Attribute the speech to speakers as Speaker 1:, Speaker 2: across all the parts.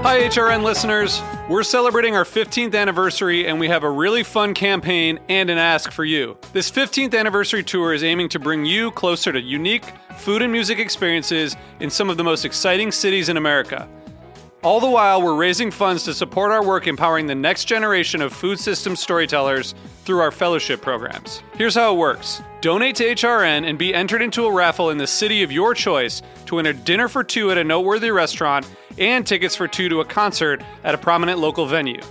Speaker 1: Hi, HRN listeners. We're celebrating our 15th anniversary, and we have a really fun campaign and an ask for you. This 15th anniversary tour is aiming to bring you closer to unique food and music experiences in some of the most exciting cities in America. All the while, we're raising funds to support our work empowering the next generation of food systems storytellers through our fellowship programs. Here's how it works. Donate to HRN and be entered into a raffle in the city of your choice to win a dinner for two at a noteworthy restaurant and tickets for two to a concert at a prominent local venue.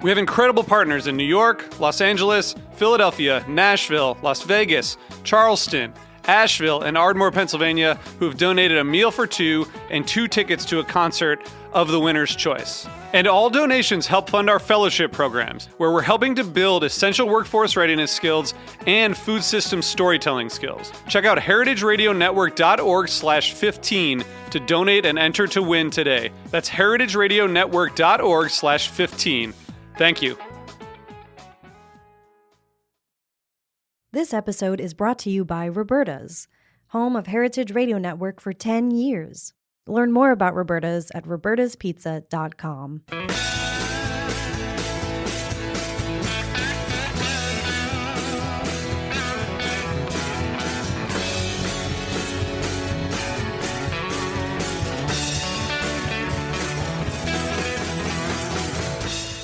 Speaker 1: We have incredible partners in New York, Los Angeles, Philadelphia, Nashville, Las Vegas, Charleston, Asheville, and Ardmore, Pennsylvania, who have donated a meal for two and two tickets to a concert of the winner's choice. And all donations help fund our fellowship programs, where we're helping to build essential workforce readiness skills and food system storytelling skills. Check out heritageradionetwork.org/15 to donate and enter to win today. That's heritageradionetwork.org/15. Thank you.
Speaker 2: This episode is brought to you by Roberta's, home of Heritage Radio Network for 10 years. Learn more about Roberta's at robertaspizza.com.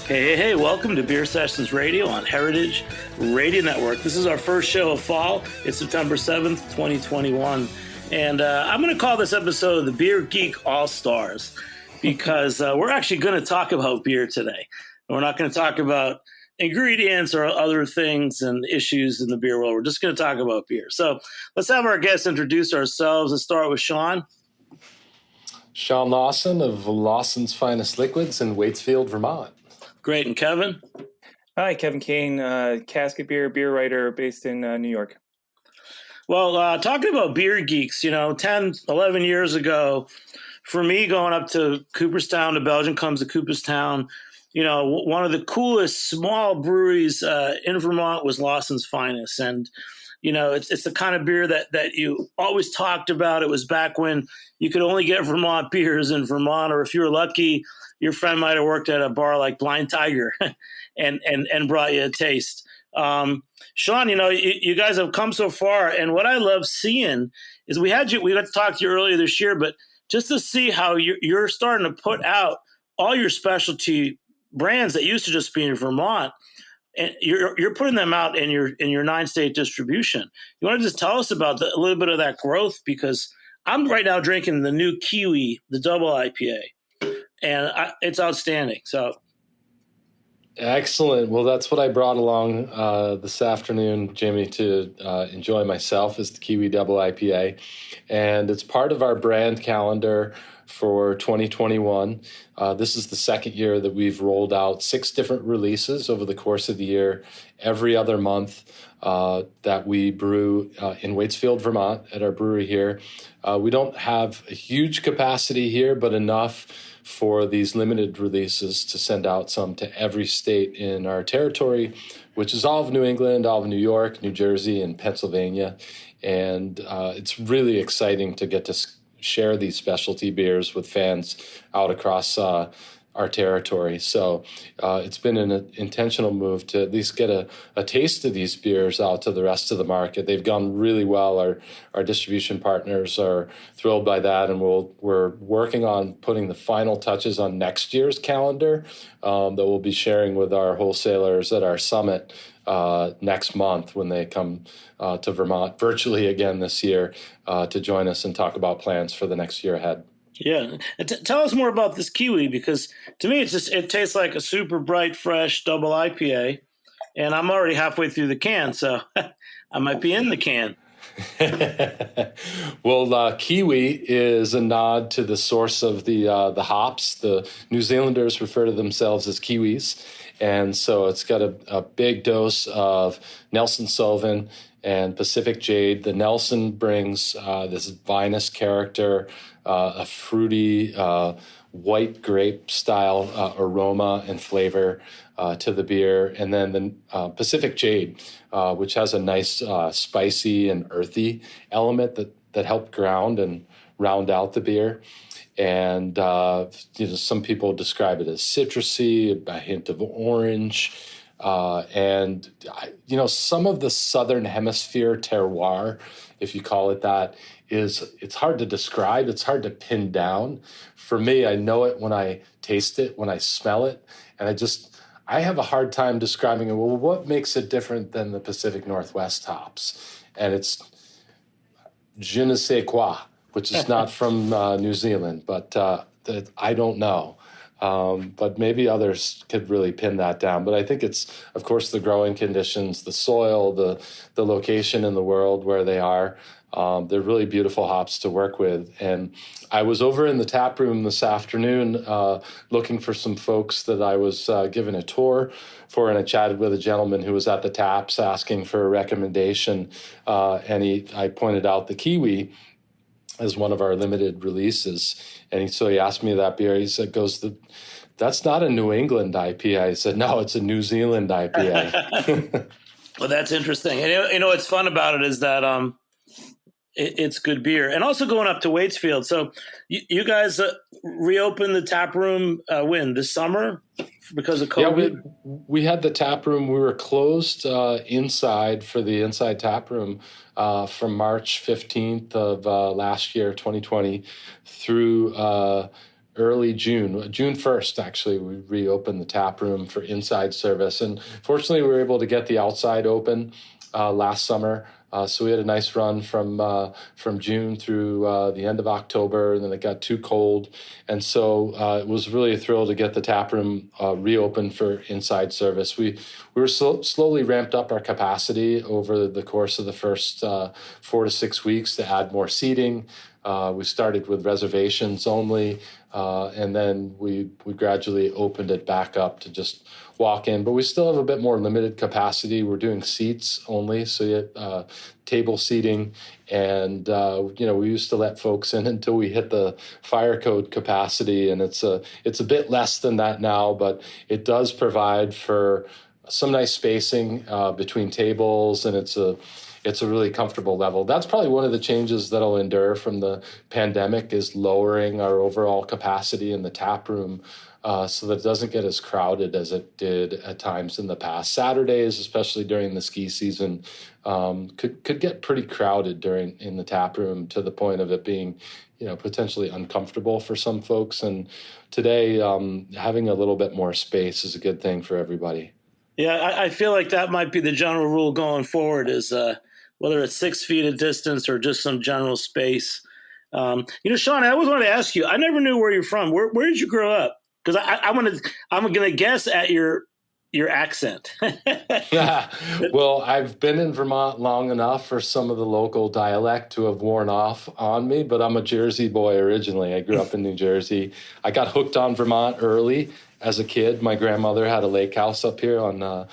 Speaker 3: Hey, welcome to Beer Sessions Radio on Heritage Radio Network. This is our first show of fall. It's September 7th, 2021. And I'm going to call this episode the Beer Geek All-Stars because we're actually going to talk about beer today. We're not going to talk about ingredients or other things and issues in the beer world. We're just going to talk about beer. So let's have our guests introduce ourselves. Let's start with Sean.
Speaker 4: Sean Lawson of Lawson's Finest Liquids in Waitsfield, Vermont.
Speaker 3: Great. And Kevin?
Speaker 5: Hi, Kevin Kane, Casket Beer, beer writer based in New York.
Speaker 3: Well, talking about beer geeks, 10, 11 years ago, for me going up to Cooperstown to Belgium comes to Cooperstown, one of the coolest small breweries in Vermont was Lawson's Finest. And, it's the kind of beer that you always talked about. It was back when you could only get Vermont beers in Vermont, or if you were lucky, your friend might have worked at a bar like Blind Tiger and brought you a taste. Sean, you guys have come so far, and what I love seeing is we got to talk to you earlier this year, but just to see how you're starting to put out all your specialty brands that used to just be in Vermont, and you're putting them out in your 9-state distribution. You want to just tell us about a little bit of that growth? Because I'm right now drinking the new Kiwi, the Double IPA, and it's outstanding. So.
Speaker 4: Excellent. Well, that's what I brought along this afternoon, Jimmy, to enjoy myself, is the Kiwi Double IPA. And it's part of our brand calendar for 2021. This is the second year that we've rolled out 6 different releases over the course of the year, every other month that we brew in Waitsfield, Vermont, at our brewery here. We don't have a huge capacity here, but enough for these limited releases to send out some to every state in our territory, which is all of New England, all of New York, New Jersey, and Pennsylvania. And it's really exciting to get to share these specialty beers with fans out across our territory. So it's been an intentional move to at least get a taste of these beers out to the rest of the market. They've gone really well. Our distribution partners are thrilled by that, and we're working on putting the final touches on next year's calendar that we'll be sharing with our wholesalers at our summit next month when they come to Vermont virtually again this year to join us and talk about plans for the next year ahead.
Speaker 3: Yeah. Tell us more about this Kiwi, because to me, it tastes like a super bright, fresh double IPA, and I'm already halfway through the can, so I might be in the can.
Speaker 4: Well, Kiwi is a nod to the source of the hops. The New Zealanders refer to themselves as Kiwis, and so it's got a big dose of Nelson Sauvin and Pacific Jade. The Nelson brings this vinous character, a fruity white grape style aroma and flavor to the beer. And then the Pacific Jade, which has a nice spicy and earthy element that help ground and round out the beer. And some people describe it as citrusy, a hint of orange. And some of the Southern Hemisphere terroir, if you call it that, it's hard to describe. It's hard to pin down. For me, I know it when I taste it, when I smell it. And I have a hard time describing it. Well, what makes it different than the Pacific Northwest hops? And it's je ne sais quoi, which is not from New Zealand, but I don't know. But maybe others could really pin that down. But I think it's, of course, the growing conditions, the soil, the location in the world where they are. They're really beautiful hops to work with. And I was over in the tap room this afternoon looking for some folks that I was giving a tour for, and I chatted with a gentleman who was at the taps asking for a recommendation. And I pointed out the Kiwi as one of our limited releases. And so he asked me that beer. He said, that's not a New England IPA. I said, no, it's a New Zealand IPA.
Speaker 3: Well, that's interesting. And what's fun about it is that it's good beer. And also going up to Waitsfield. So you guys reopened the tap room when? This summer because of COVID?
Speaker 4: Yeah, we had the tap room. We were closed inside for the inside tap room from March 15th of last year, 2020, through early June. June 1st, actually, we reopened the tap room for inside service. And fortunately, we were able to get the outside open last summer. So we had a nice run from June through the end of October, and then it got too cold. And so it was really a thrill to get the tap room reopened for inside service. We were slowly ramped up our capacity over the course of the first 4 to 6 weeks to add more seating. We started with reservations only, and then we gradually opened it back up to just walk in. But we still have a bit more limited capacity. We're doing seats only, so you have table seating. And, we used to let folks in until we hit the fire code capacity, and it's a bit less than that now, but it does provide for some nice spacing between tables, and it's a really comfortable level. That's probably one of the changes that'll endure from the pandemic is lowering our overall capacity in the tap room so that it doesn't get as crowded as it did at times in the past. Saturdays, especially during the ski season, could get pretty crowded in the tap room to the point of it being, potentially uncomfortable for some folks. And today, having a little bit more space is a good thing for everybody.
Speaker 3: Yeah, I feel like that might be the general rule going forward is whether it's 6 feet of distance or just some general space. Sean, I always wanted to ask you, I never knew where you're from. Where did you grow up? Because I'm going to guess at your accent.
Speaker 4: Yeah. Well, I've been in Vermont long enough for some of the local dialect to have worn off on me, but I'm a Jersey boy originally. I grew up in New Jersey. I got hooked on Vermont early as a kid. My grandmother had a lake house up here on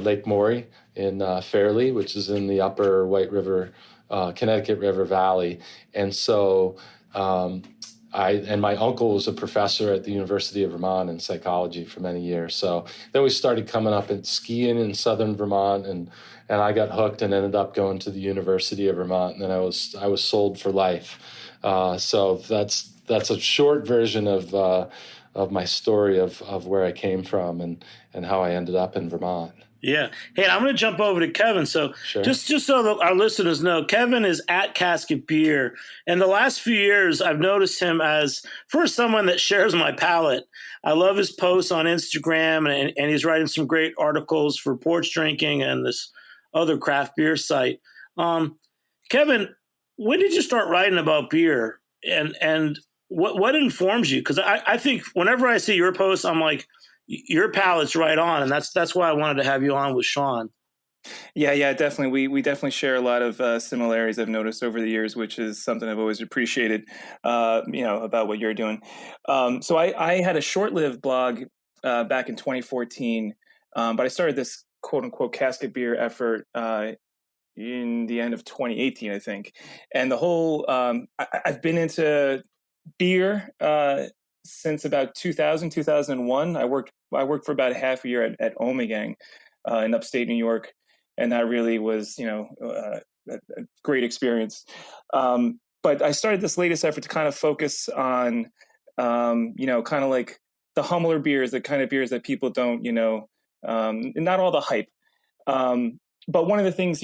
Speaker 4: Lake Maury in Fairleigh, which is in the upper White River, Connecticut River Valley. And so my uncle was a professor at the University of Vermont in psychology for many years. So then we started coming up and skiing in southern Vermont, and I got hooked and ended up going to the University of Vermont. And then I was sold for life. So that's a short version of my story of where I came from and how I ended up in Vermont.
Speaker 3: Yeah. Hey, I'm going to jump over to Kevin. So
Speaker 4: Sure.
Speaker 3: just so that our listeners know, Kevin is at Casket Beer. And the last few years, I've noticed him as first someone that shares my palate. I love his posts on Instagram, and he's writing some great articles for Porch Drinking and this other craft beer site. Kevin, when did you start writing about beer? And what informs you? Because I think whenever I see your posts, I'm like, your palate's right on, and that's why I wanted to have you on with Sean.
Speaker 5: Yeah, definitely. We definitely share a lot of similarities I've noticed over the years, which is something I've always appreciated, about what you're doing. So I had a short-lived blog back in 2014, but I started this quote-unquote Casket Beer effort in the end of 2018, I think. And the whole I've been into beer since about 2001. I worked for about half a year at Omegang in upstate New York, and that really was a great experience. but I started this latest effort to kind of focus on, kind of like the humbler beers, the kind of beers that people don't, not all the hype. But one of the things,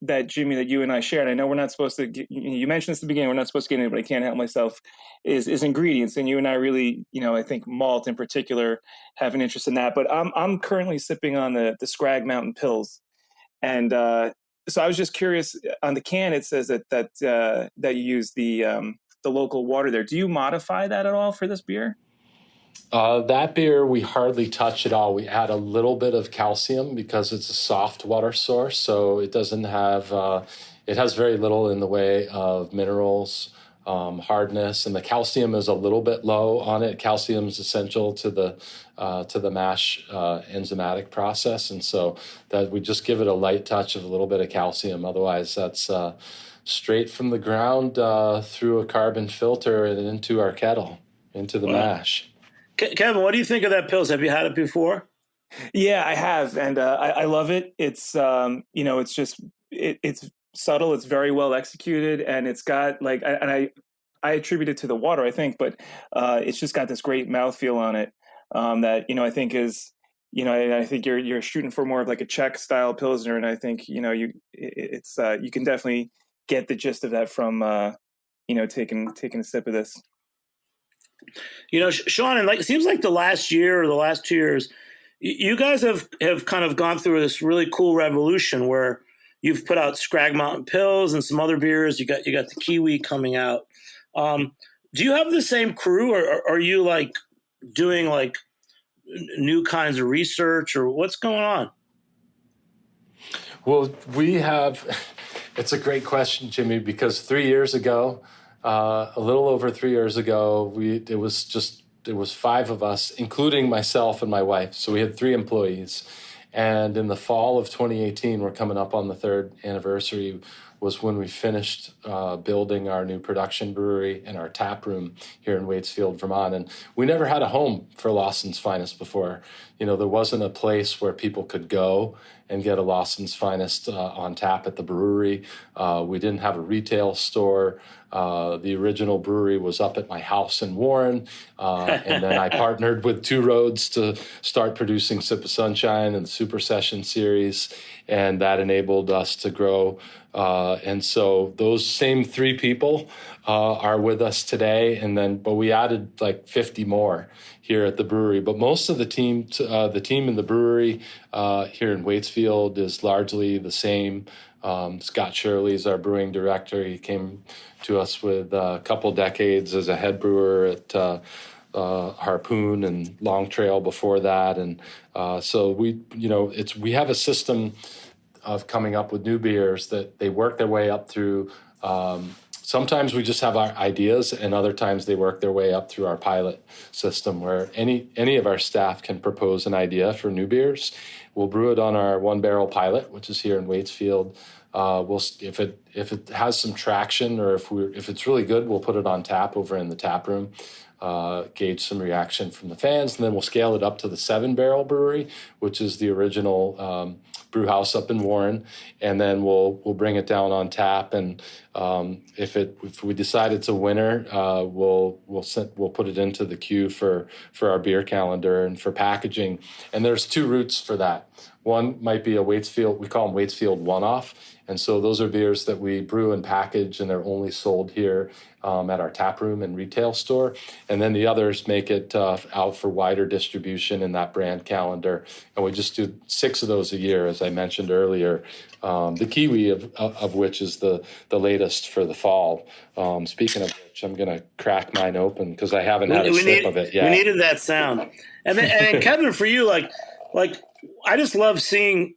Speaker 5: that Jimmy, that you and I shared, I know we're not supposed to, you mentioned this at the beginning, we're not supposed to get into it, but I can't help myself, is ingredients. And you and I really, I think malt in particular have an interest in that. But I'm currently sipping on the Scrag Mountain Pils. And so I was just curious, on the can, it says that you use the local water there. Do you modify that at all for this beer?
Speaker 4: That beer, we hardly touch at all. We add a little bit of calcium because it's a soft water source, so it doesn't have, it has very little in the way of minerals, hardness, and the calcium is a little bit low on it. Calcium is essential to the mash enzymatic process, and so that we just give it a light touch of a little bit of calcium. Otherwise, that's straight from the ground through a carbon filter and into our kettle, into the mash.
Speaker 3: Kevin, what do you think of that Pils? Have you had it before?
Speaker 5: Yeah, I have, and I love it. It's it's just it's subtle. It's very well executed, and it's got I attribute it to the water, I think, but it's just got this great mouthfeel on it that I think is I think you're shooting for more of like a Czech style Pilsner, and I think you can definitely get the gist of that from taking a sip of this.
Speaker 3: Sean, and it seems like the last year or the last 2 years, you guys have kind of gone through this really cool revolution where you've put out Scrag Mountain Pils and some other beers. You got the Kiwi coming out. Do you have the same crew, or are you doing new kinds of research, or what's going on?
Speaker 4: Well, we have. It's a great question, Jimmy, because 3 years ago. A little over 3 years ago, it was 5 of us, including myself and my wife. So we had 3 employees. And in the fall of 2018, we're coming up on the 3rd anniversary, was when we finished building our new production brewery and our tap room here in Waitsfield, Vermont. And we never had a home for Lawson's Finest before. There wasn't a place where people could go and get a Lawson's Finest on tap at the brewery. We didn't have a retail store. The original brewery was up at my house in Warren. And then I partnered with Two Roads to start producing Sip of Sunshine and the Super Session series. And that enabled us to grow. And so those same 3 people are with us today. But we added 50 more here at the brewery. But most of the team in the brewery here in Waitsfield is largely the same. Scott Shirley is our brewing director. He came to us with a couple decades as a head brewer at Harpoon and Long Trail before that. And so we have a system of coming up with new beers that they work their way up through. Sometimes we just have our ideas, and other times they work their way up through our pilot system where any of our staff can propose an idea for new beers. We'll brew it on our 1-barrel pilot, which is here in Waitsfield. If it has some traction, or if it's really good, we'll put it on tap over in the tap room, gauge some reaction from the fans, and then we'll scale it up to the 7-barrel brewery, which is the original brew house up in Warren, and then we'll bring it down on tap. And if we decide it's a winner, we'll put it into the queue for our beer calendar and for packaging. And there's 2 routes for that. One might be a Waitsfield, we call them Waitsfield one-off. And so those are beers that we brew and package, and they're only sold here at our tap room and retail store. And then the others make it out for wider distribution in that brand calendar. And we just do 6 of those a year, as I mentioned earlier. The Kiwi of which is the latest for the fall. Speaking of which, I'm going to crack mine open because I haven't had a sip of it yet.
Speaker 3: We needed that sound. And Kevin, for you, I just love seeing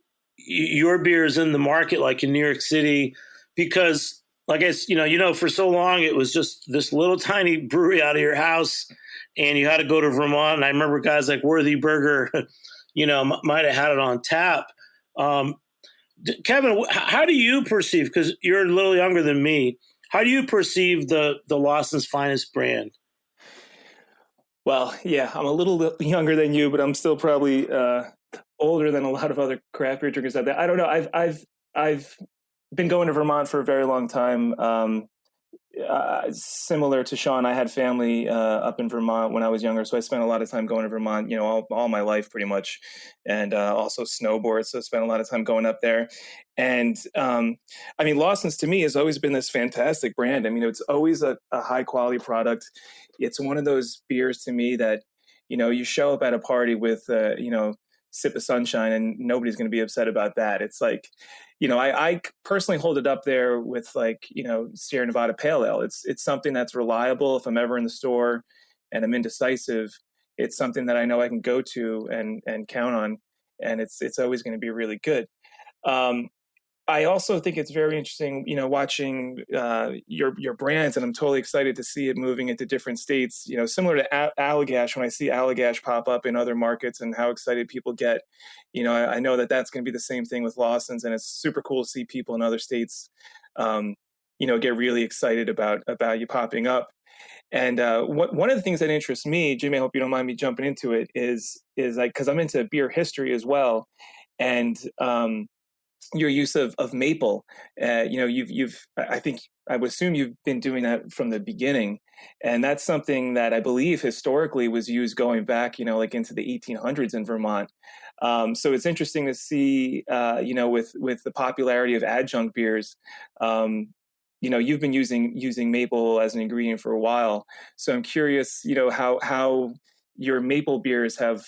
Speaker 3: your beers in the market, like in New York City, because for so long it was just this little tiny brewery out of your house, and you had to go to Vermont. And I remember guys like Worthy Burger, might have had it on tap. Kevin, how do you perceive? Because you're a little younger than me. How do you perceive the Lawson's Finest brand?
Speaker 5: Well, yeah, I'm a little younger than you, but I'm still probably older than a lot of other craft beer drinkers out there. I don't know. I've been going to Vermont for a very long time. similar to Sean, I had family up in Vermont when I was younger, so I spent a lot of time going to Vermont, all my life pretty much, and also snowboard. So I spent a lot of time going up there. And I mean, Lawson's to me has always been this fantastic brand. I mean, it's always a high quality product. It's one of those beers to me that, you show up at a party with, sip of sunshine and nobody's going to be upset about that. It's like, I personally hold it up there with Sierra Nevada Pale Ale. It's something that's reliable. If I'm ever in the store and I'm indecisive, it's something that I know I can go to and count on, and it's always going to be really good. I also think it's very interesting, watching your brands, and I'm totally excited to see it moving into different states. Similar to Allagash, when I see Allagash pop up in other markets and how excited people get, I know that that's going to be the same thing with Lawson's, and it's super cool to see people in other states, get really excited about you popping up. And one of the things that interests me, Jimmy, I hope you don't mind me jumping into it, is like, because I'm into beer history as well, and your use of maple. I would assume you've been doing that from the beginning, and that's something that I believe historically was used going back, like into the 1800s in Vermont. So it's interesting to see, with the popularity of adjunct beers, you've been using maple as an ingredient for a while. So I'm curious, how your maple beers have,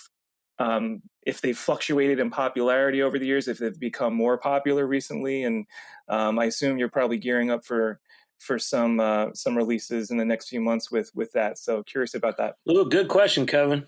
Speaker 5: if they've fluctuated in popularity over the years, if they've become more popular recently. And I assume you're probably gearing up for some releases in the next few months with that. So curious about that.
Speaker 3: Ooh, good question, Kevin.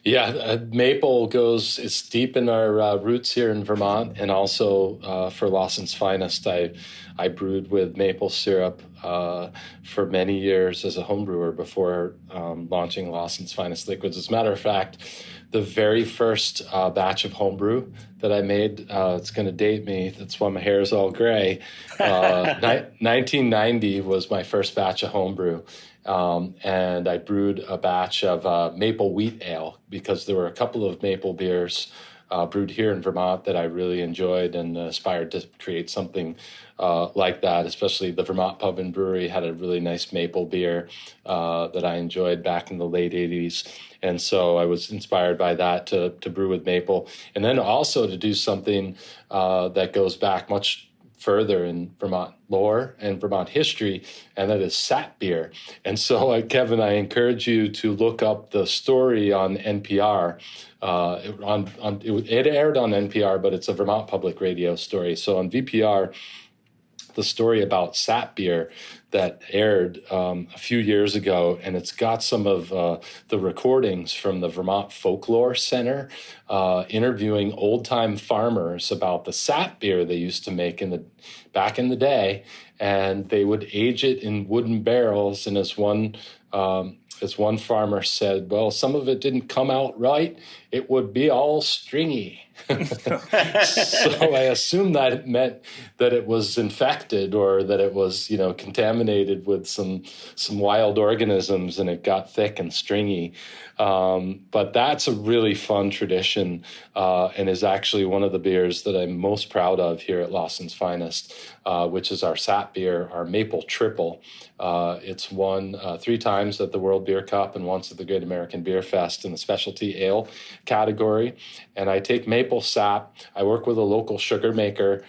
Speaker 4: Yeah, maple it's deep in our roots here in Vermont, and also for Lawson's Finest, I brewed with maple syrup for many years as a home brewer before launching Lawson's Finest Liquids. As a matter of fact, the very first batch of homebrew that I made, it's going to date me, that's why my hair is all gray, 1990 was my first batch of homebrew. And I brewed a batch of maple wheat ale, because there were a couple of maple beers brewed here in Vermont that I really enjoyed, and aspired to create something like that. Especially the Vermont Pub and Brewery had a really nice maple beer that I enjoyed back in the late 80s. And so I was inspired by that to brew with maple. And then also to do something that goes back much further in Vermont lore and Vermont history, and that is sap beer. And so, Kevin, I encourage you to look up the story on NPR. It aired on NPR, but it's a Vermont Public Radio story. So on VPR, the story about sap beer that aired a few years ago, and it's got some of the recordings from the Vermont Folklore Center interviewing old-time farmers about the sap beer they used to make back in the day, and they would age it in wooden barrels. And as one farmer said, well, some of it didn't come out right. It would be all stringy. So I assume that it meant that it was infected, or that it was, contaminated with some wild organisms, and it got thick and stringy. But that's a really fun tradition, and is actually one of the beers that I'm most proud of here at Lawson's Finest, which is our sap beer, our Maple Triple. It's won 3 times at the World Beer Cup and once at the Great American Beer Fest in the specialty ale category. And I take maple sap. I work with a local sugar maker,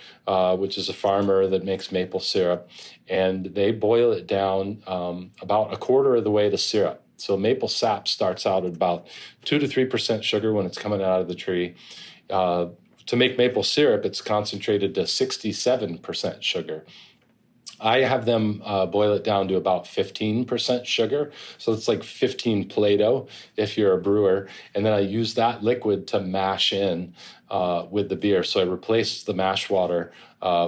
Speaker 4: which is a farmer that makes maple syrup, and they boil it down about a quarter of the way to syrup. So maple sap starts out at about 2 to 3% sugar when it's coming out of the tree. To make maple syrup, it's concentrated to 67% sugar. I have them boil it down to about 15% sugar. So it's like 15 Play-Doh if you're a brewer. And then I use that liquid to mash in with the beer. So I replace the mash water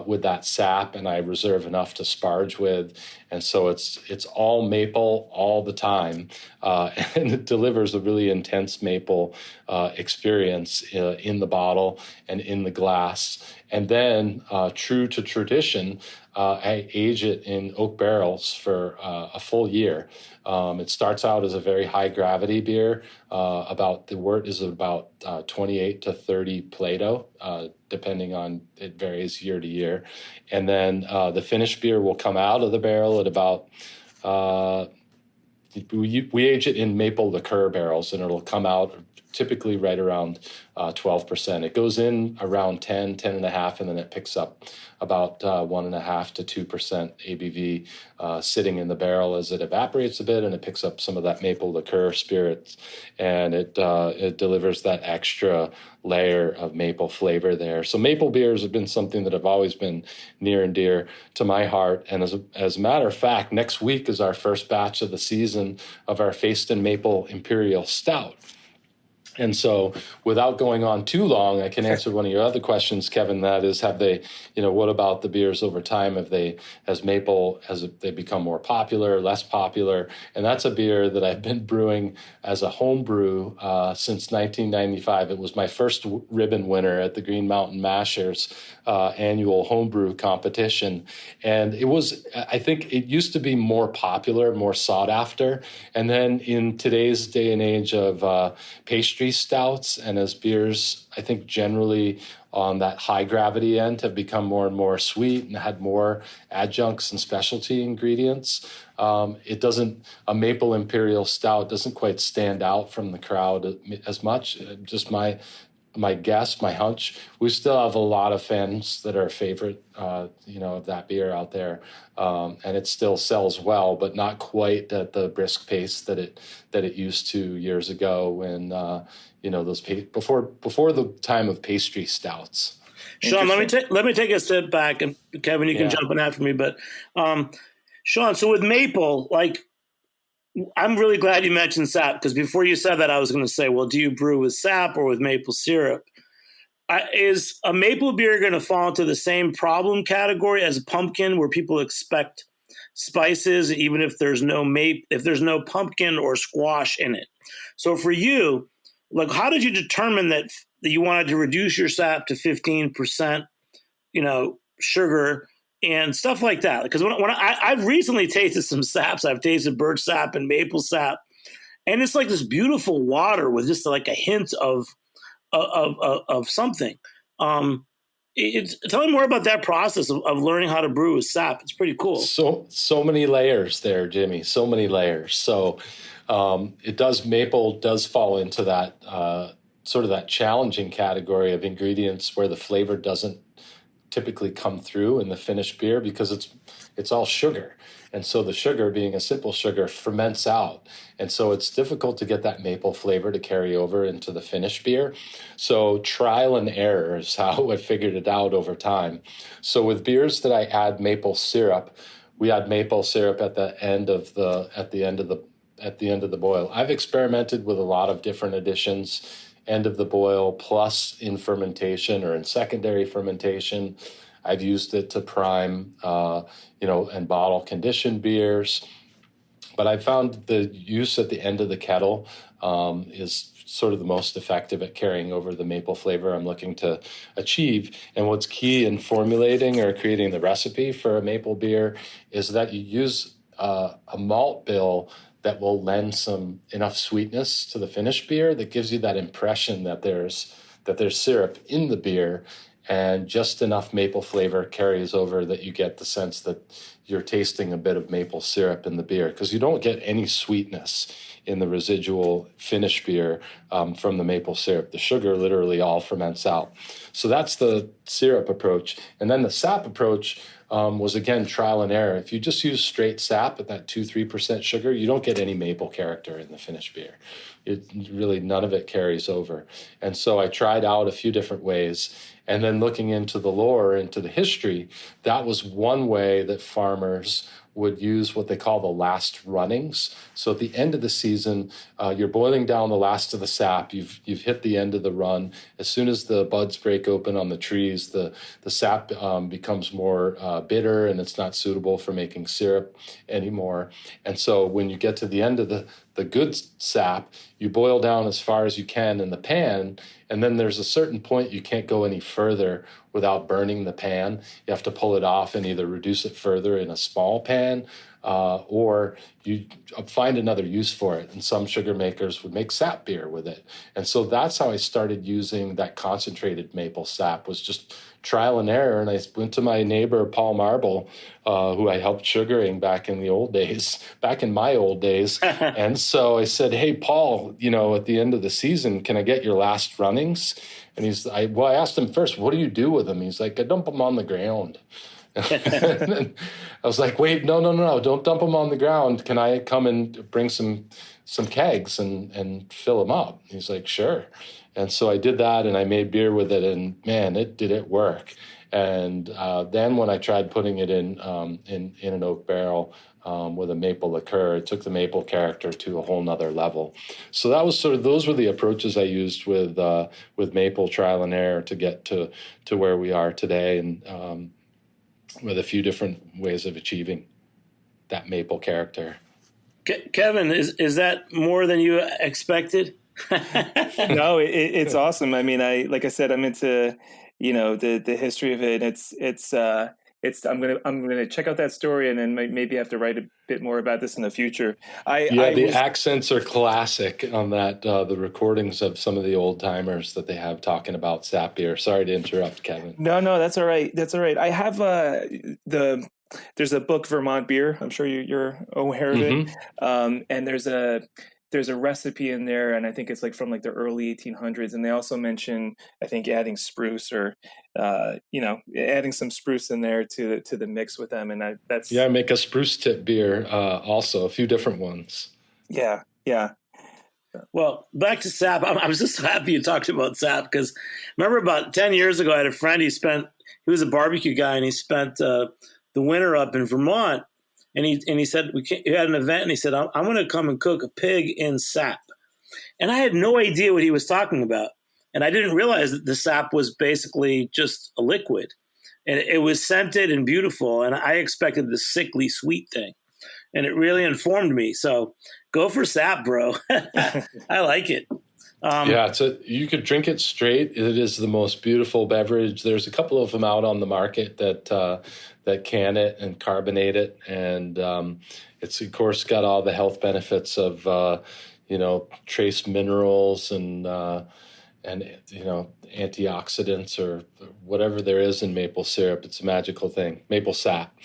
Speaker 4: with that sap, and I reserve enough to sparge with. And so it's all maple all the time, and it delivers a really intense maple experience in the bottle and in the glass. And then, true to tradition, I age it in oak barrels for a full year. It starts out as a very high gravity beer. The wort is about 28 to 30 Plato, depending on, it varies year to year. And then the finished beer will come out of the barrel at about, we age it in maple liqueur barrels, and it'll come out typically right around 12%. It goes in around 10 and a half, and then it picks up about 1.5 to 2% ABV sitting in the barrel as it evaporates a bit, and it picks up some of that maple liqueur spirits, and it delivers that extra layer of maple flavor there. So maple beers have been something that have always been near and dear to my heart. And as a matter of fact, next week is our first batch of the season of our Facein Maple Imperial Stout. And so without going on too long, I can answer one of your other questions, Kevin. That is, have they, what about the beers over time? Has they become more popular, less popular? And that's a beer that I've been brewing as a home brew since 1995. It was my first ribbon winner at the Green Mountain Mashers annual homebrew competition. And I think it used to be more popular, more sought after. And then in today's day and age of pastry stouts, and as beers, I think generally on that high gravity end, have become more and more sweet and had more adjuncts and specialty ingredients, a maple imperial stout doesn't quite stand out from the crowd as much. Just my guess, my hunch, we still have a lot of fans that are favorite, of that beer out there, and it still sells well, but not quite at the brisk pace that it used to years ago when before the time of pastry stouts.
Speaker 3: Sean, let me take a step back, and Kevin, you can jump in after me. But Sean, so with maple, I'm really glad you mentioned sap, because before you said that, I was going to say, well, do you brew with sap or with maple syrup? Is a maple beer going to fall into the same problem category as a pumpkin, where people expect spices even if there's no pumpkin or squash in it? So for you, how did you determine that you wanted to reduce your sap to 15%, sugar and stuff like that? Because when I've recently tasted some saps, I've tasted birch sap and maple sap, and it's like this beautiful water with just like a hint of something. Tell me more about that process of learning how to brew with sap. It's pretty cool.
Speaker 4: So many layers there, Jimmy. So many layers. So maple does fall into that sort of that challenging category of ingredients where the flavor doesn't typically come through in the finished beer, because it's all sugar. And so the sugar, being a simple sugar, ferments out. And so it's difficult to get that maple flavor to carry over into the finished beer. So trial and error is how I figured it out over time. So with beers that I add maple syrup, we add maple syrup at the end of the boil. I've experimented with a lot of different additions, end of the boil plus in fermentation or in secondary fermentation. I've used it to prime, and bottle conditioned beers. But I found the use at the end of the kettle is sort of the most effective at carrying over the maple flavor I'm looking to achieve. And what's key in formulating or creating the recipe for a maple beer is that you use a malt bill that will lend enough sweetness to the finished beer that gives you that impression that there's syrup in the beer, and just enough maple flavor carries over that you get the sense that you're tasting a bit of maple syrup in the beer, because you don't get any sweetness in the residual finished beer from the maple syrup. The sugar literally all ferments out. So that's the syrup approach. And then the sap approach was, again, trial and error. If you just use straight sap at that 2-3% sugar, you don't get any maple character in the finished beer. None of it carries over. And so I tried out a few different ways. And then looking into the lore, into the history, that was one way that farmers would use what they call the last runnings. So at the end of the season, you're boiling down the last of the sap. You've hit the end of the run. As soon as the buds break open on the trees, the sap becomes more bitter, and it's not suitable for making syrup anymore. And so when you get to the end of the good sap, you boil down as far as you can in the pan, and then there's a certain point you can't go any further without burning the pan. You have to pull it off and either reduce it further in a small pan, or you find another use for it. And some sugar makers would make sap beer with it. And so that's how I started using that concentrated maple sap, was just trial and error. And I went to my neighbor, Paul Marble, who I helped sugaring back in my old days. And so I said, hey, Paul, at the end of the season, can I get your last runnings? And I asked him first, what do you do with them? He's like, I dump them on the ground. And I was like, wait, no, don't dump them on the ground. Can I come and bring some kegs and fill them up? He's like, sure. And so I did that, and I made beer with it, and man, did it work. And then when I tried putting it in an oak barrel with a maple liqueur, it took the maple character to a whole nother level. So that was those were the approaches I used with maple, trial and error, to get to where we are today, and with a few different ways of achieving that maple character.
Speaker 3: Kevin, is that more than you expected?
Speaker 5: No, it's awesome. I mean, like I said, I'm into, the history of it. I'm gonna check out that story, and then maybe have to write a bit more about this in the future.
Speaker 4: The accents are classic on that. The recordings of some of the old timers that they have talking about sap beer. Sorry to interrupt, Kevin.
Speaker 5: No, that's all right. That's all right. I have there's a book, Vermont Beer. I'm sure you're aware of it. And there's a recipe in there, and I think it's from the early 1800s. And they also mention, I think, adding spruce, or adding some spruce in there to the mix with them. And I
Speaker 4: make a spruce tip beer, also a few different ones.
Speaker 5: Yeah.
Speaker 3: Well, back to sap. I was just happy you talked about sap, because remember about 10 years ago, I had a friend. He was a barbecue guy, and he spent the winter up in Vermont. And he said, he had an event, and he said, I'm going to come and cook a pig in sap. And I had no idea what he was talking about. And I didn't realize that the sap was basically just a liquid. And it was scented and beautiful. And I expected the sickly sweet thing. And it really informed me. So go for sap, bro. I like it.
Speaker 4: You could drink it straight. It is the most beautiful beverage. There's a couple of them out on the market that can it and carbonate it, and it's of course got all the health benefits of trace minerals and antioxidants, or whatever there is in maple syrup. It's a magical thing. Maple sap.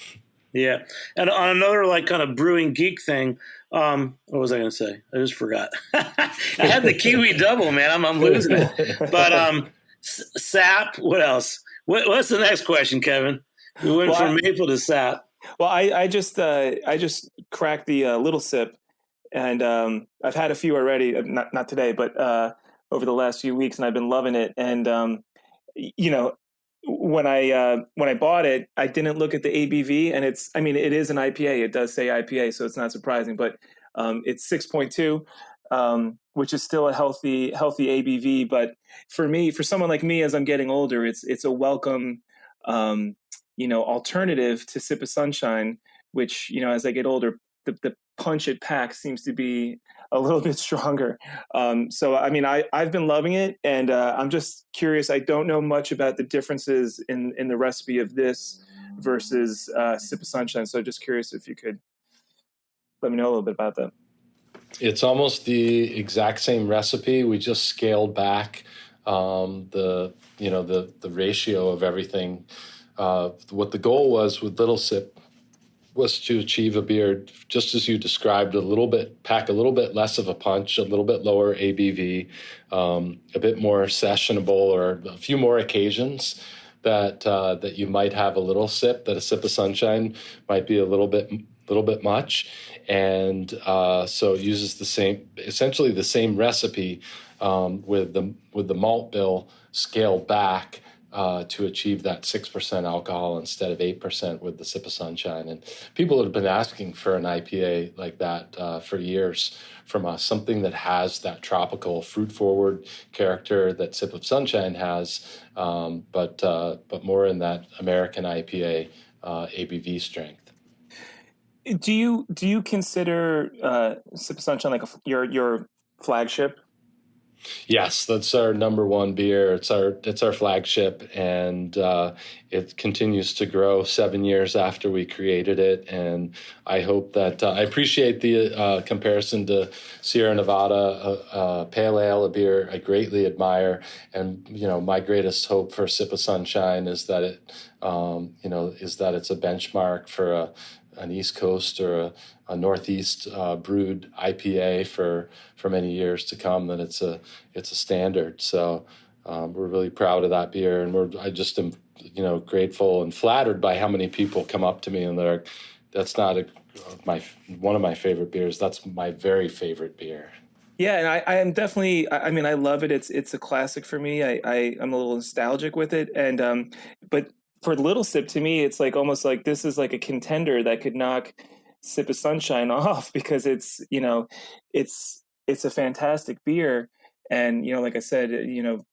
Speaker 3: Yeah. And on another kind of brewing geek thing, what was I going to say? I just forgot. I had the Kiwi Double, man. I'm losing it. But sap, what else? What's the next question, Kevin? We went from maple to sap.
Speaker 5: Well, I just cracked the little sip, and I've had a few already, not today, but over the last few weeks, and I've been loving it. And when I bought it, I didn't look at the ABV, and it is an IPA. It does say IPA, so it's not surprising, but it's 6.2, which is still a healthy ABV. But for someone like me, as I'm getting older, it's a welcome, alternative to Sip of Sunshine, which, as I get older, the punch it packs seems to be a little bit stronger. So, I've been loving it, and I'm just curious. I don't know much about the differences in the recipe of this versus Sip of Sunshine. So just curious if you could let me know a little bit about that.
Speaker 4: It's almost the exact same recipe. We just scaled back the ratio of everything. What the goal was with Little Sip was to achieve a beer, just as you described, pack a little bit less of a punch, a little bit lower ABV, a bit more sessionable, or a few more occasions that you might have a little sip, that a Sip of Sunshine might be a little bit much. And so it uses essentially the same recipe with the malt bill scaled back to achieve that 6% alcohol instead of 8% with the Sip of Sunshine. And people have been asking for an IPA like that for years from us, something that has that tropical fruit-forward character that Sip of Sunshine has, but more in that American IPA ABV strength.
Speaker 5: Do you consider Sip of Sunshine like your flagship?
Speaker 4: Yes, that's our number one beer. It's our flagship, and it continues to grow 7 years after we created it. And I hope that I appreciate the comparison to Sierra Nevada Pale Ale, a beer I greatly admire. And my greatest hope for Sip of Sunshine is that it's a benchmark for an East Coast or a Northeast brewed IPA for many years to come. That it's a standard. So we're really proud of that beer, and I just am grateful and flattered by how many people come up to me and they're like, "That's not one of my favorite beers. That's my very favorite beer."
Speaker 5: Yeah, and I am definitely. I mean, I love it. It's a classic for me. I'm a little nostalgic with it, and but for Little Sip, to me, it's like almost like this is like a contender that could knock Sip of Sunshine off, because it's a fantastic beer. And, like I said,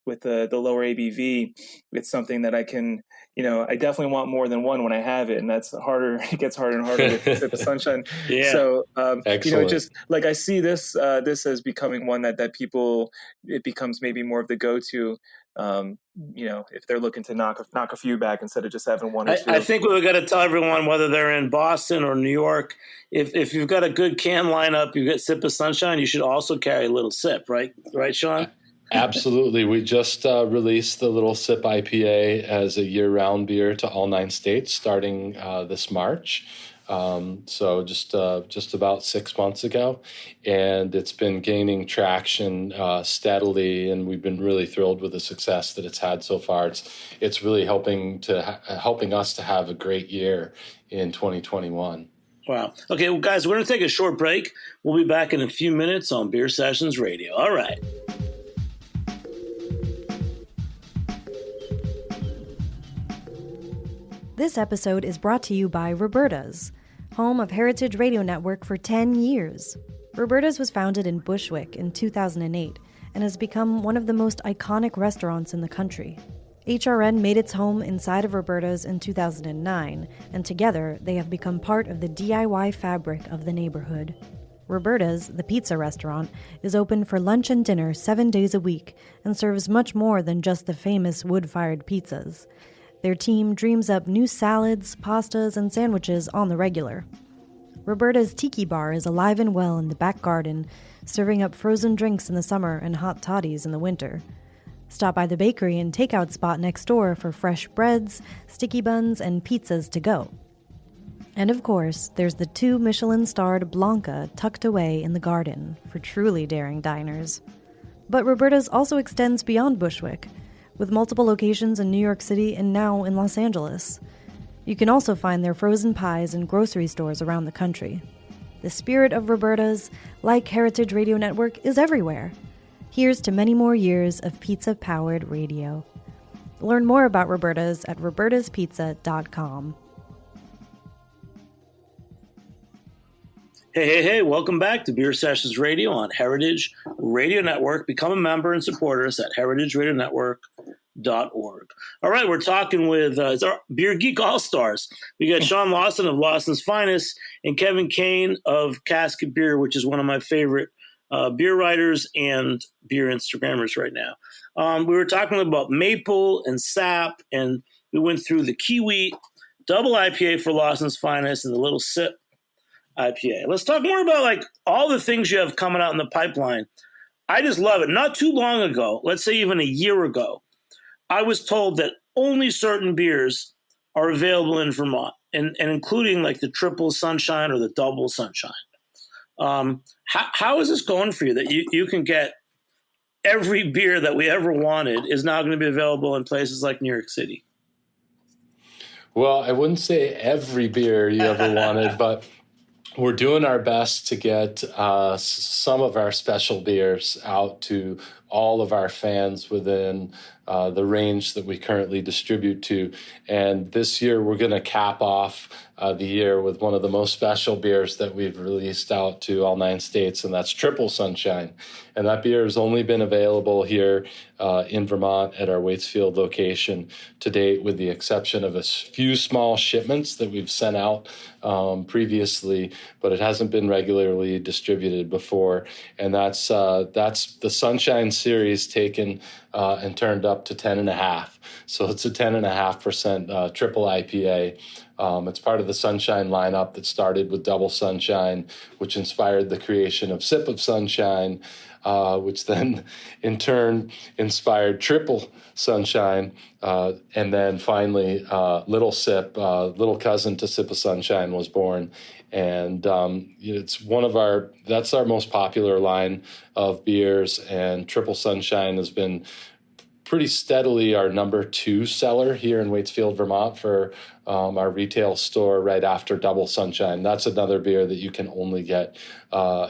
Speaker 5: with the lower ABV, it's something that I can, I definitely want more than one when I have it. And that's harder. It gets harder and harder with Sip of Sunshine.
Speaker 4: Yeah.
Speaker 5: So,
Speaker 4: Excellent.
Speaker 5: just like I see this as becoming one that people, it becomes maybe more of the go-to, if they're looking to knock a few back instead of just having one or two.
Speaker 3: I think we've got to tell everyone, whether they're in Boston or New York, if you've got a good can lineup, you get Sip of Sunshine, you should also carry a Little Sip, right, Sean?
Speaker 4: Absolutely. We just released the Little Sip IPA as a year-round beer to all 9 states starting this March. So just about 6 months ago, and it's been gaining traction steadily, and we've been really thrilled with the success that it's had so far. It's really helping us to have a great year in 2021.
Speaker 3: Wow. Okay, well, guys, we're going to take a short break. We'll be back in a few minutes on Beer Sessions Radio. All right.
Speaker 2: This episode is brought to you by Roberta's, home of Heritage Radio Network for 10 years. Roberta's was founded in Bushwick in 2008 and has become one of the most iconic restaurants in the country. HRN made its home inside of Roberta's in 2009, and together they have become part of the DIY fabric of the neighborhood. Roberta's, the pizza restaurant, is open for lunch and dinner 7 days a week and serves much more than just the famous wood-fired pizzas. Their team dreams up new salads, pastas, and sandwiches on the regular. Roberta's Tiki Bar is alive and well in the back garden, serving up frozen drinks in the summer and hot toddies in the winter. Stop by the bakery and takeout spot next door for fresh breads, sticky buns, and pizzas to go. And of course, there's the 2 Michelin-starred Blanca tucked away in the garden for truly daring diners. But Roberta's also extends beyond Bushwick, with multiple locations in New York City and now in Los Angeles. You can also find their frozen pies in grocery stores around the country. The spirit of Roberta's, like Heritage Radio Network, is everywhere. Here's to many more years of pizza-powered radio. Learn more about Roberta's at robertaspizza.com.
Speaker 3: Hey, welcome back to Beer Sessions Radio on Heritage Radio Network. Become a member and support us at heritageradionetwork.org. All right, we're talking with it's our Beer Geek All-Stars. We got Sean Lawson of Lawson's Finest and Kevin Kane of Casket Beer, which is one of my favorite beer writers and beer Instagrammers right now. We were talking about maple and sap, and we went through the Kiwi Double IPA for Lawson's Finest and the Little Sip IPA. Let's talk more about like all the things you have coming out in the pipeline. I just love it. Not too long ago, let's say even a year ago, I was told that only certain beers are available in Vermont, and including like the Triple Sunshine or the Double Sunshine. How is this going for you that you can get every beer that we ever wanted is now going to be available in places like New York City?
Speaker 4: Well, I wouldn't say every beer you ever wanted, but we're doing our best to get some of our special beers out to all of our fans within the range that we currently distribute to. And this year, we're going to cap off the year with one of the most special beers that we've released out to all 9 states, and that's Triple Sunshine. And that beer has only been available here in Vermont at our Waitsfield location to date, with the exception of a few small shipments that we've sent out previously, but it hasn't been regularly distributed before. And that's the Sunshine series taken and turned up to 10.5. So it's a 10.5% triple IPA. It's part of the Sunshine lineup that started with Double Sunshine, which inspired the creation of Sip of Sunshine, which then in turn inspired Triple Sunshine. And then finally, Little Sip, little cousin to Sip of Sunshine, was born. And it's that's our most popular line of beers. And Triple Sunshine has been pretty steadily our number 2 seller here in Waitsfield, Vermont, for our retail store, right after Double Sunshine. That's another beer that you can only get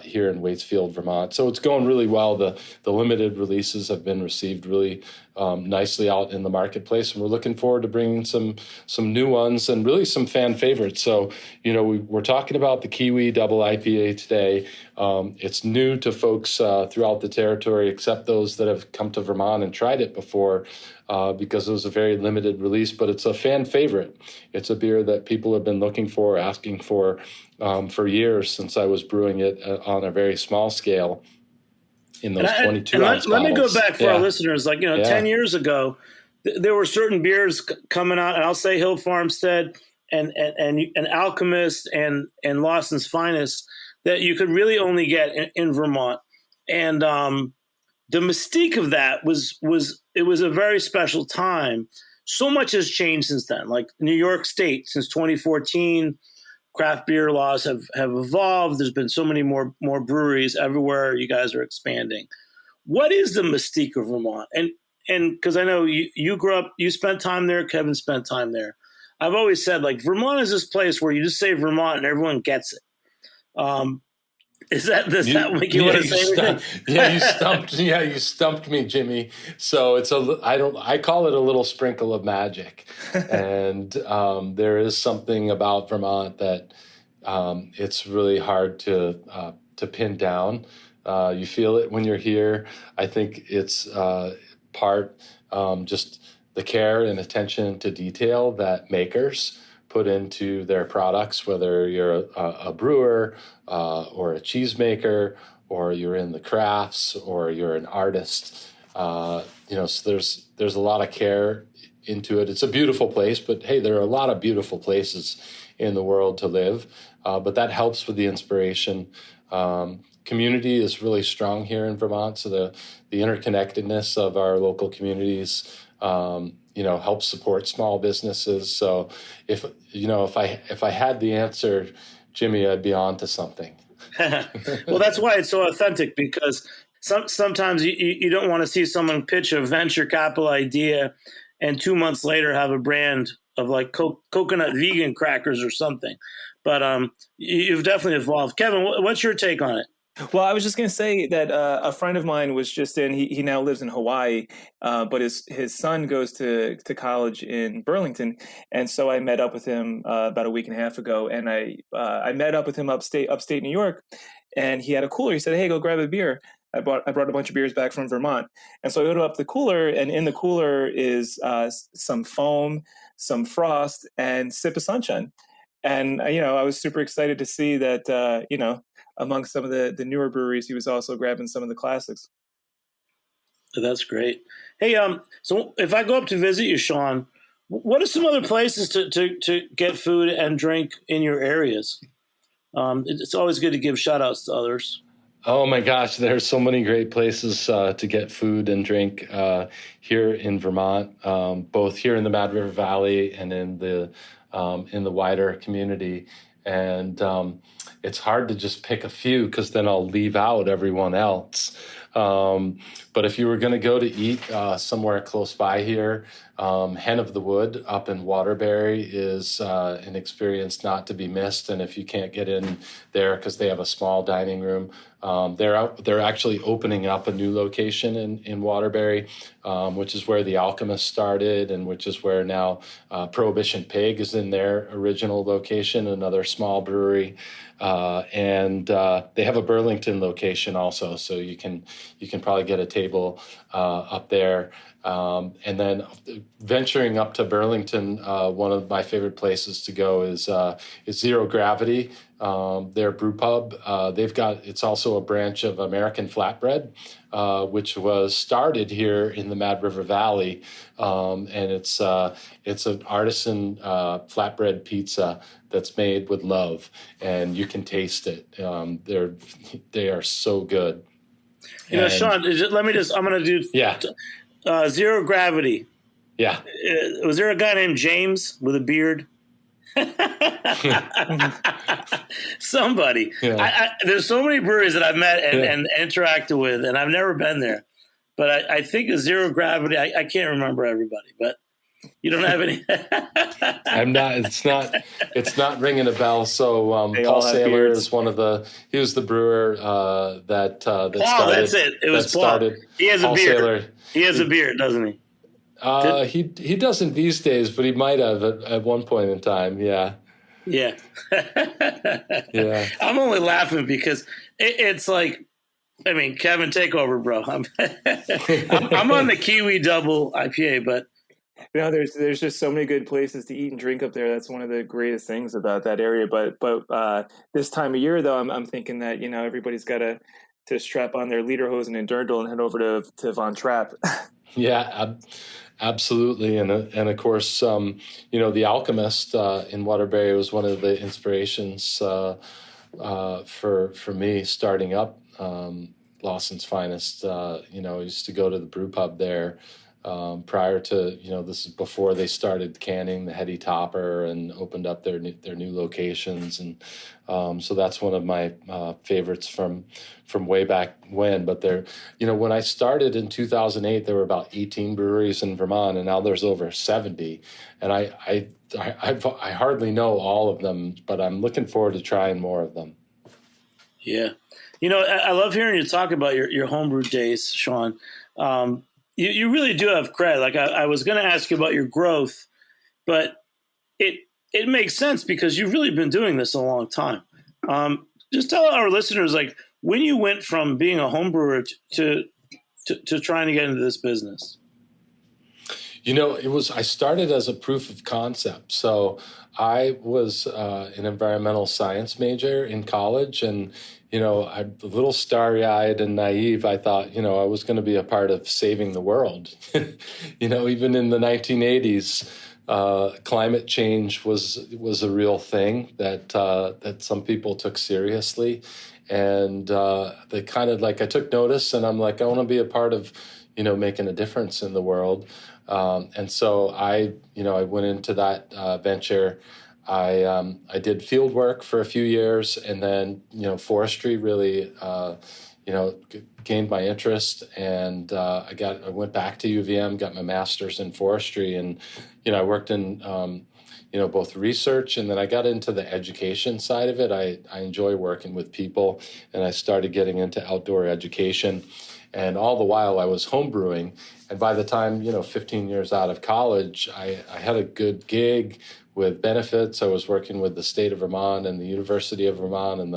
Speaker 4: here in Waitsfield, Vermont. So it's going really well. The limited releases have been received really nicely out in the marketplace, and we're looking forward to bringing some new ones and really some fan favorites. So, we're talking about the Kiwi Double IPA today. It's new to folks throughout the territory, except those that have come to Vermont and tried it before, because it was a very limited release, but it's a fan favorite. It's a beer that people have been looking for, asking for years, since I was brewing it on a very small scale in those 22-ounce bottles.
Speaker 3: Let me go back for our listeners. 10 years ago, there were certain beers coming out, and I'll say Hill Farmstead and Alchemist and Lawson's Finest, that you could really only get in Vermont. And the mystique of that was it was a very special time. So much has changed since then. Like New York State, since 2014, craft beer laws have evolved. There's been so many more breweries everywhere. You guys are expanding. What is the mystique of Vermont? And because I know you grew up, you spent time there, Kevin spent time there. I've always said, Vermont is this place where you just say Vermont and everyone gets it. Does that make you want to say anything?
Speaker 4: You stumped me, Jimmy. So I call it a little sprinkle of magic. And there is something about Vermont that it's really hard to pin down. You feel it when you're here. I think it's part just the care and attention to detail that makers put into their products, whether you're a brewer or a cheesemaker, or you're in the crafts, or you're an artist. So there's a lot of care into it. It's a beautiful place, but hey, there are a lot of beautiful places in the world to live. But that helps with the inspiration. Community is really strong here in Vermont, so the interconnectedness of our local communities helps support small businesses. So if I had the answer, Jimmy, I'd be on to something.
Speaker 3: Well, that's why it's so authentic, because sometimes you don't want to see someone pitch a venture capital idea and 2 months later have a brand of coconut vegan crackers or something. But you've definitely evolved. Kevin, what's your take on it?
Speaker 5: Well, I was just going to say that a friend of mine was just he now lives in Hawaii, but his son goes to college in Burlington. And so I met up with him about a week and a half ago, and I met up with him upstate New York, and he had a cooler. He said, "Hey, go grab a beer." I brought a bunch of beers back from Vermont. And so I opened up the cooler, and in the cooler is some foam, some frost, and Sip of Sunshine. And, I was super excited to see that, among some of the newer breweries, he was also grabbing some of the classics.
Speaker 3: That's great. Hey, so if I go up to visit you, Sean, what are some other places to get food and drink in your areas? It's always good to give shout outs to others.
Speaker 4: Oh my gosh, there's so many great places to get food and drink here in Vermont, both here in the Mad River Valley and in the wider community. And it's hard to just pick a few, because then I'll leave out everyone else. But if you were going to go to eat somewhere close by here, Hen of the Wood up in Waterbury is an experience not to be missed. And if you can't get in there because they have a small dining room, They're actually opening up a new location in Waterbury, which is where the Alchemist started, and which is where now Prohibition Pig is in their original location, another small brewery. And they have a Burlington location also, so you can probably get a table up there. And then venturing up to Burlington, one of my favorite places to go is Zero Gravity, their brew pub. It's also a branch of American Flatbread, which was started here in the Mad River Valley, and it's an artisan flatbread pizza that's made with love, and you can taste it. They are so good.
Speaker 3: Sean, I'm going to do Zero Gravity.
Speaker 4: Yeah.
Speaker 3: Was there a guy named James with a beard? Somebody. Yeah. There's so many breweries that I've met and interacted with, and I've never been there. But I think of Zero Gravity. I can't remember everybody, but you don't have any.
Speaker 4: I'm not. It's not ringing a bell. So Paul Saylor is he was the brewer that started.
Speaker 3: That's it. It was Paul.
Speaker 4: Started.
Speaker 3: He has
Speaker 4: Paul
Speaker 3: a beard.
Speaker 4: Saylor.
Speaker 3: He has a beard, doesn't he?
Speaker 4: He doesn't these days, but he might have at one point in time. Yeah.
Speaker 3: Yeah.
Speaker 4: Yeah.
Speaker 3: I'm only laughing because it's like, I mean, Kevin, take over, bro. I'm on the Kiwi Double IPA, but
Speaker 5: there's just so many good places to eat and drink up there. That's one of the greatest things about that area. But this time of year, though, I'm thinking that everybody's got to strap on their lederhosen and dirndl and head over to Von Trapp.
Speaker 4: Yeah, absolutely, and of course, the Alchemist in Waterbury was one of the inspirations for me starting up Lawson's Finest. I used to go to the brew pub there prior to this is before they started canning the Heady Topper and opened up their new locations, and so that's one of my favorites from way back when. But when I started in 2008, there were about 18 breweries in Vermont, and now there's over 70. And I hardly know all of them, but I'm looking forward to trying more of them.
Speaker 3: Yeah, I love hearing you talk about your homebrew days, Sean. You really do have credit. Like I was going to ask you about your growth, but it makes sense because you've really been doing this a long time. Just tell our listeners, like, when you went from being a home brewer to trying to get into this business.
Speaker 4: I started as a proof of concept. So I was an environmental science major in college, and I'm a little starry-eyed and naive. I thought, I was going to be a part of saving the world. Even in the 1980s, climate change was a real thing that some people took seriously, and they kind of I took notice, and I'm like, I want to be a part of, making a difference in the world. And so I went into that venture. I did field work for a few years, and then forestry really gained my interest, and I went back to UVM, got my master's in forestry, and I worked in both research, and then I got into the education side of it. I enjoy working with people, and I started getting into outdoor education. And all the while I was homebrewing. And by the time, 15 years out of college, I had a good gig with benefits. I was working with the state of Vermont and the University of Vermont and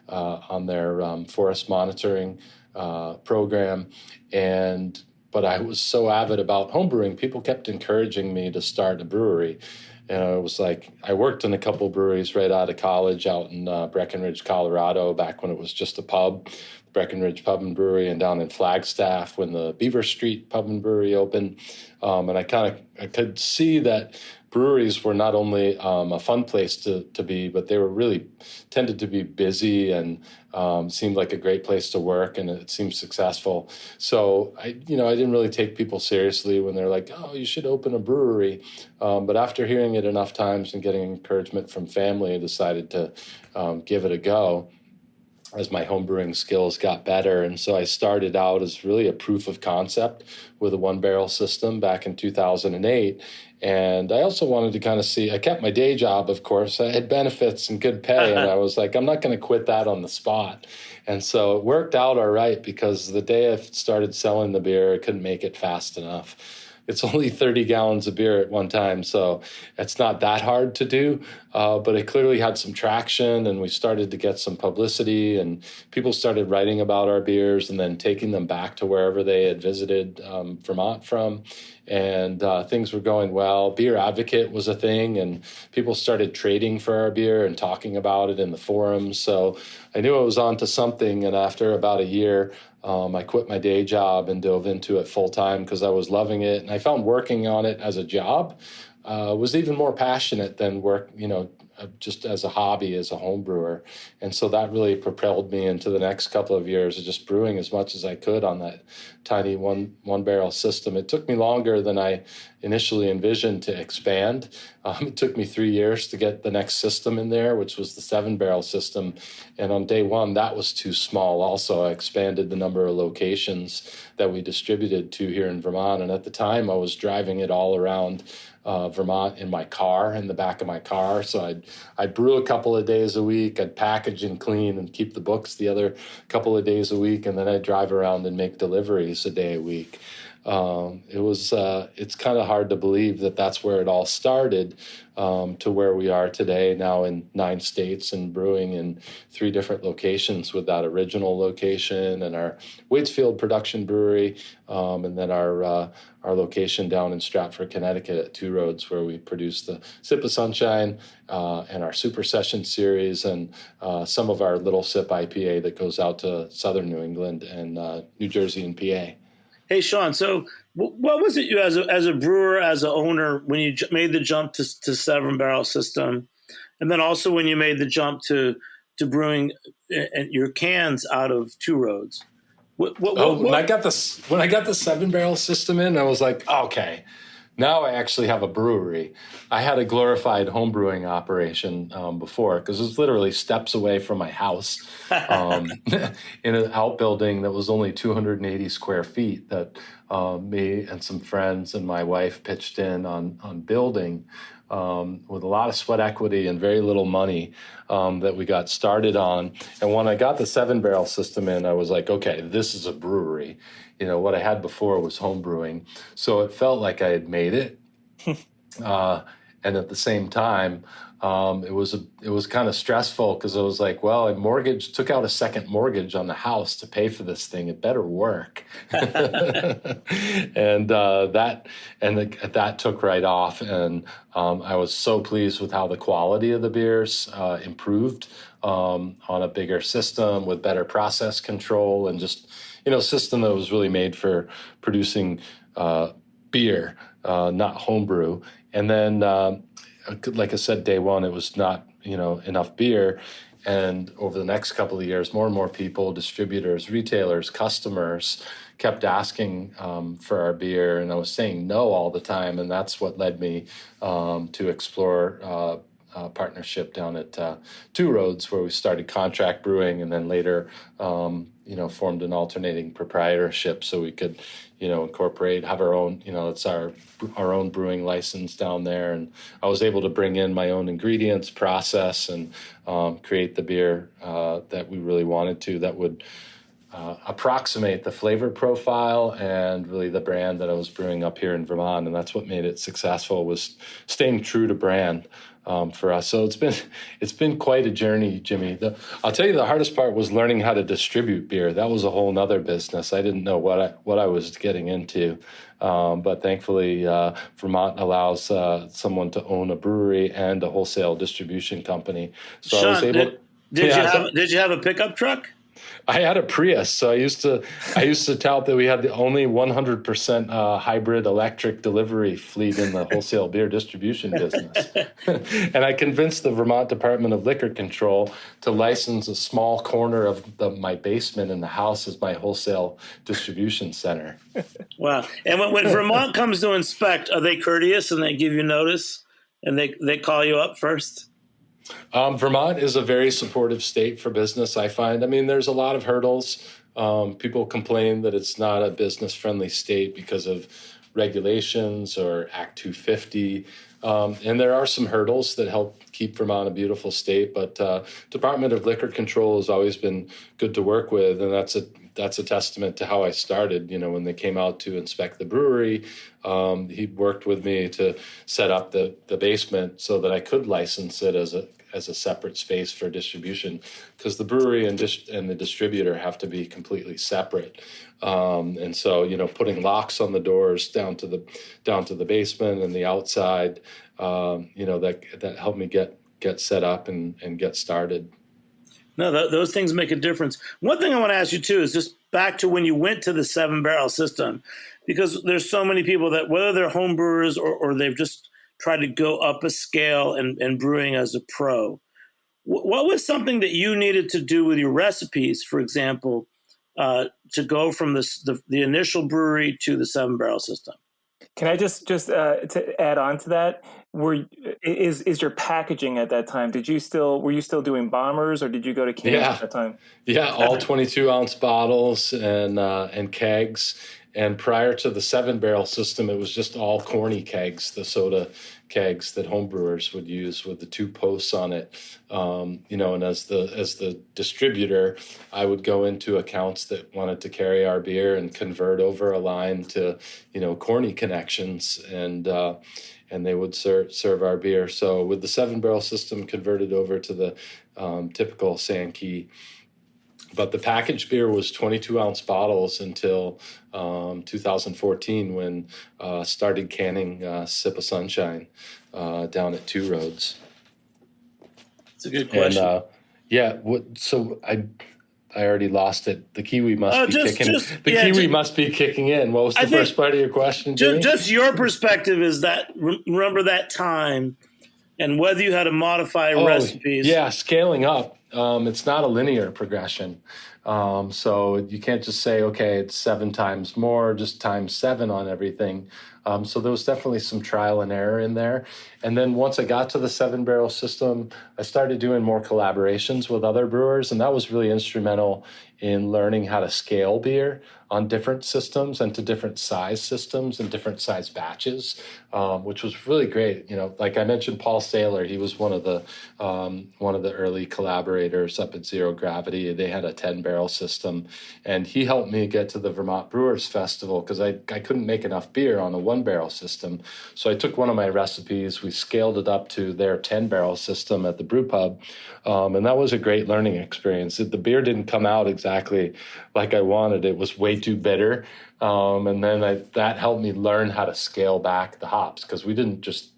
Speaker 4: on their forest monitoring program. But I was so avid about homebrewing, people kept encouraging me to start a brewery. And it was like, I worked in a couple breweries right out of college out in Breckenridge, Colorado, back when it was just a pub. Breckenridge Pub and Brewery, and down in Flagstaff when the Beaver Street Pub and Brewery opened. And I could see that breweries were not only a fun place to be, but they were really tended to be busy and seemed like a great place to work, and it seemed successful. So I didn't really take people seriously when they're like, oh, you should open a brewery. But after hearing it enough times and getting encouragement from family, I decided to give it a go. as my homebrewing skills got better. And so I started out as really a proof of concept with a 1-barrel system back in 2008. And I also wanted to kind of see, I kept my day job, of course. I had benefits and good pay. And I was like, I'm not going to quit that on the spot. And so it worked out all right, because the day I started selling the beer, I couldn't make it fast enough. It's only 30 gallons of beer at one time, so it's not that hard to do. But it clearly had some traction, and we started to get some publicity, and people started writing about our beers and then taking them back to wherever they had visited Vermont from. And things were going well. Beer Advocate was a thing, and people started trading for our beer and talking about it in the forums. So I knew I was onto something, and after about a year, I quit my day job and dove into it full time because I was loving it. And I found working on it as a job was even more passionate than work, just as a hobby, as a home brewer. And so that really propelled me into the next couple of years of just brewing as much as I could on that tiny one barrel system. It took me longer than I initially envisioned to expand. It took me 3 years to get the next system in there, which was the 7-barrel system. And on day one, that was too small. Also, I expanded the number of locations that we distributed to here in Vermont. And at the time, I was driving it all around Vermont in my car, in the back of my car. So I'd brew a couple of days a week. I'd package and clean and keep the books the other couple of days a week. And then I'd drive around and make deliveries a day a week. It's kind of hard to believe that that's where it all started, to where we are today, now in 9 states and brewing in 3 different locations, with that original location and our Waitsfield production brewery, and then our location down in Stratford, Connecticut at Two Roads, where we produce the Sip of Sunshine and our Super Session series, and some of our Little Sip IPA that goes out to southern New England and New Jersey and PA.
Speaker 3: Hey, Sean, so what was it you, as a brewer, as an owner, when you made the jump to 7-barrel system, and then also when you made the jump to brewing your cans out of Two Roads?
Speaker 4: When I got the 7-barrel system in, I was like, okay, now I actually have a brewery. I had a glorified home brewing operation before, because it was literally steps away from my house in an outbuilding that was only 280 square feet that me and some friends and my wife pitched in on building with a lot of sweat equity and very little money that we got started on. And when I got the 7-barrel system in, I was like, okay, this is a brewery. What I had before was home brewing. So it felt like I had made it. And at the same time, it was kind of stressful, because I was like, well, I took out a second mortgage on the house to pay for this thing. It better work. And that took right off. And I was so pleased with how the quality of the beers improved on a bigger system with better process control, and just system that was really made for producing beer, not homebrew. And then, like I said, day one, it was not, enough beer. And over the next couple of years, more and more people, distributors, retailers, customers, kept asking for our beer. And I was saying no all the time. And that's what led me to explore partnership down at Two Roads, where we started contract brewing, and then later, formed an alternating proprietorship so we could, incorporate, have our own, it's our own brewing license down there. And I was able to bring in my own ingredients, process, and create the beer that we really wanted to, that would approximate the flavor profile and really the brand that I was brewing up here in Vermont. And that's what made it successful, was staying true to brand. For us. So it's been quite a journey, Jimmy. I'll tell you, the hardest part was learning how to distribute beer. That was a whole nother business. I didn't know what I was getting into. But thankfully, Vermont allows someone to own a brewery and a wholesale distribution company. So
Speaker 3: Sean,
Speaker 4: I was able.
Speaker 3: Did you have a pickup truck?
Speaker 4: I had a Prius, so I used to tout that we had the only 100% hybrid electric delivery fleet in the wholesale beer distribution business. And I convinced the Vermont Department of Liquor Control to license a small corner of my basement in the house as my wholesale distribution center.
Speaker 3: Wow! And when Vermont comes to inspect, are they courteous and they give you notice and they call you up first?
Speaker 4: Vermont is a very supportive state for business, I find. I mean, there's a lot of hurdles. People complain that it's not a business-friendly state because of regulations or Act 250. And there are some hurdles that help keep Vermont a beautiful state, but Department of Liquor Control has always been good to work with, and that's a testament to how I started. You know, when they came out to inspect the brewery, he worked with me to set up the basement so that I could license it as a separate space for distribution, because the brewery and the distributor have to be completely separate. And so, you know, putting locks on the doors down to the basement and the outside, you know, that helped me get set up and get started.
Speaker 3: No, those things make a difference. One thing I want to ask you too is just back to when you went to the 7-barrel system, because there's so many people that, whether they're home brewers or they've just tried to go up a scale and brewing as a pro, what was something that you needed to do with your recipes, for example, to go from the initial brewery to the 7-barrel system?
Speaker 5: Can I just to add on to that? Is your packaging at that time? Were you still doing bombers, or did you go to cans at that time?
Speaker 4: Yeah, all 22-ounce bottles and kegs. And prior to the 7-barrel system, it was just all corny kegs, the soda kegs that homebrewers would use with the 2 posts on it. You know, and as the distributor, I would go into accounts that wanted to carry our beer and convert over a line to, you know, corny connections, and they would serve our beer. So with the 7-barrel system, converted over to the typical Sankey. But the packaged beer was 22-ounce bottles until 2014, when started canning Sip of Sunshine down at Two Roads.
Speaker 3: That's a good question.
Speaker 4: And so I already lost it. The Kiwi must be kicking. Kiwi must be kicking in. What was the first part of your question, Jimmy?
Speaker 3: Just your perspective is that, remember that time, and whether you had to modify recipes.
Speaker 4: Yeah, scaling up. It's not a linear progression. So you can't just say, okay, it's 7 times more, just times 7 on everything. So there was definitely some trial and error in there. And then once I got to the 7-barrel system, I started doing more collaborations with other brewers, and that was really instrumental in learning how to scale beer on different systems and to different size systems and different size batches, which was really great. You know, like I mentioned, Paul Saylor, he was one of the early collaborators up at Zero Gravity. They had a 10-barrel system, and he helped me get to the Vermont Brewers Festival because I couldn't make enough beer on a 1-barrel system. So I took one of my recipes, we scaled it up to their 10-barrel system at the brew pub, and that was a great learning experience. The beer didn't come out exactly like I wanted. It was way too bitter, and then that helped me learn how to scale back the hops, because we didn't just,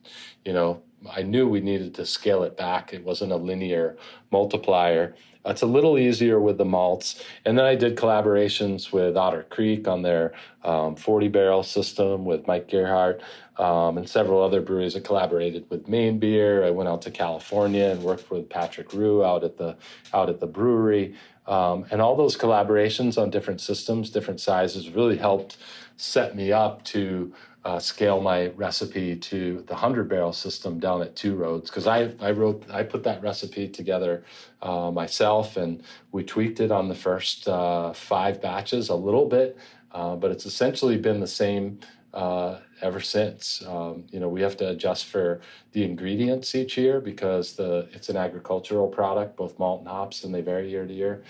Speaker 4: you know, I knew we needed to scale it back. It wasn't a linear multiplier. It's a little easier with the malts. And then I did collaborations with Otter Creek on their 40-barrel system with Mike Gerhardt, and several other breweries. I collaborated with Maine Beer. I went out to California and worked with Patrick Rue out at the brewery. And all those collaborations on different systems, different sizes, really helped set me up to scale my recipe to the 100-barrel system down at Two Roads, because I put that recipe together myself, and we tweaked it on the first 5 batches a little bit, but it's essentially been the same ever since. You know, we have to adjust for the ingredients each year because it's an agricultural product, both malt and hops, and they vary year to year.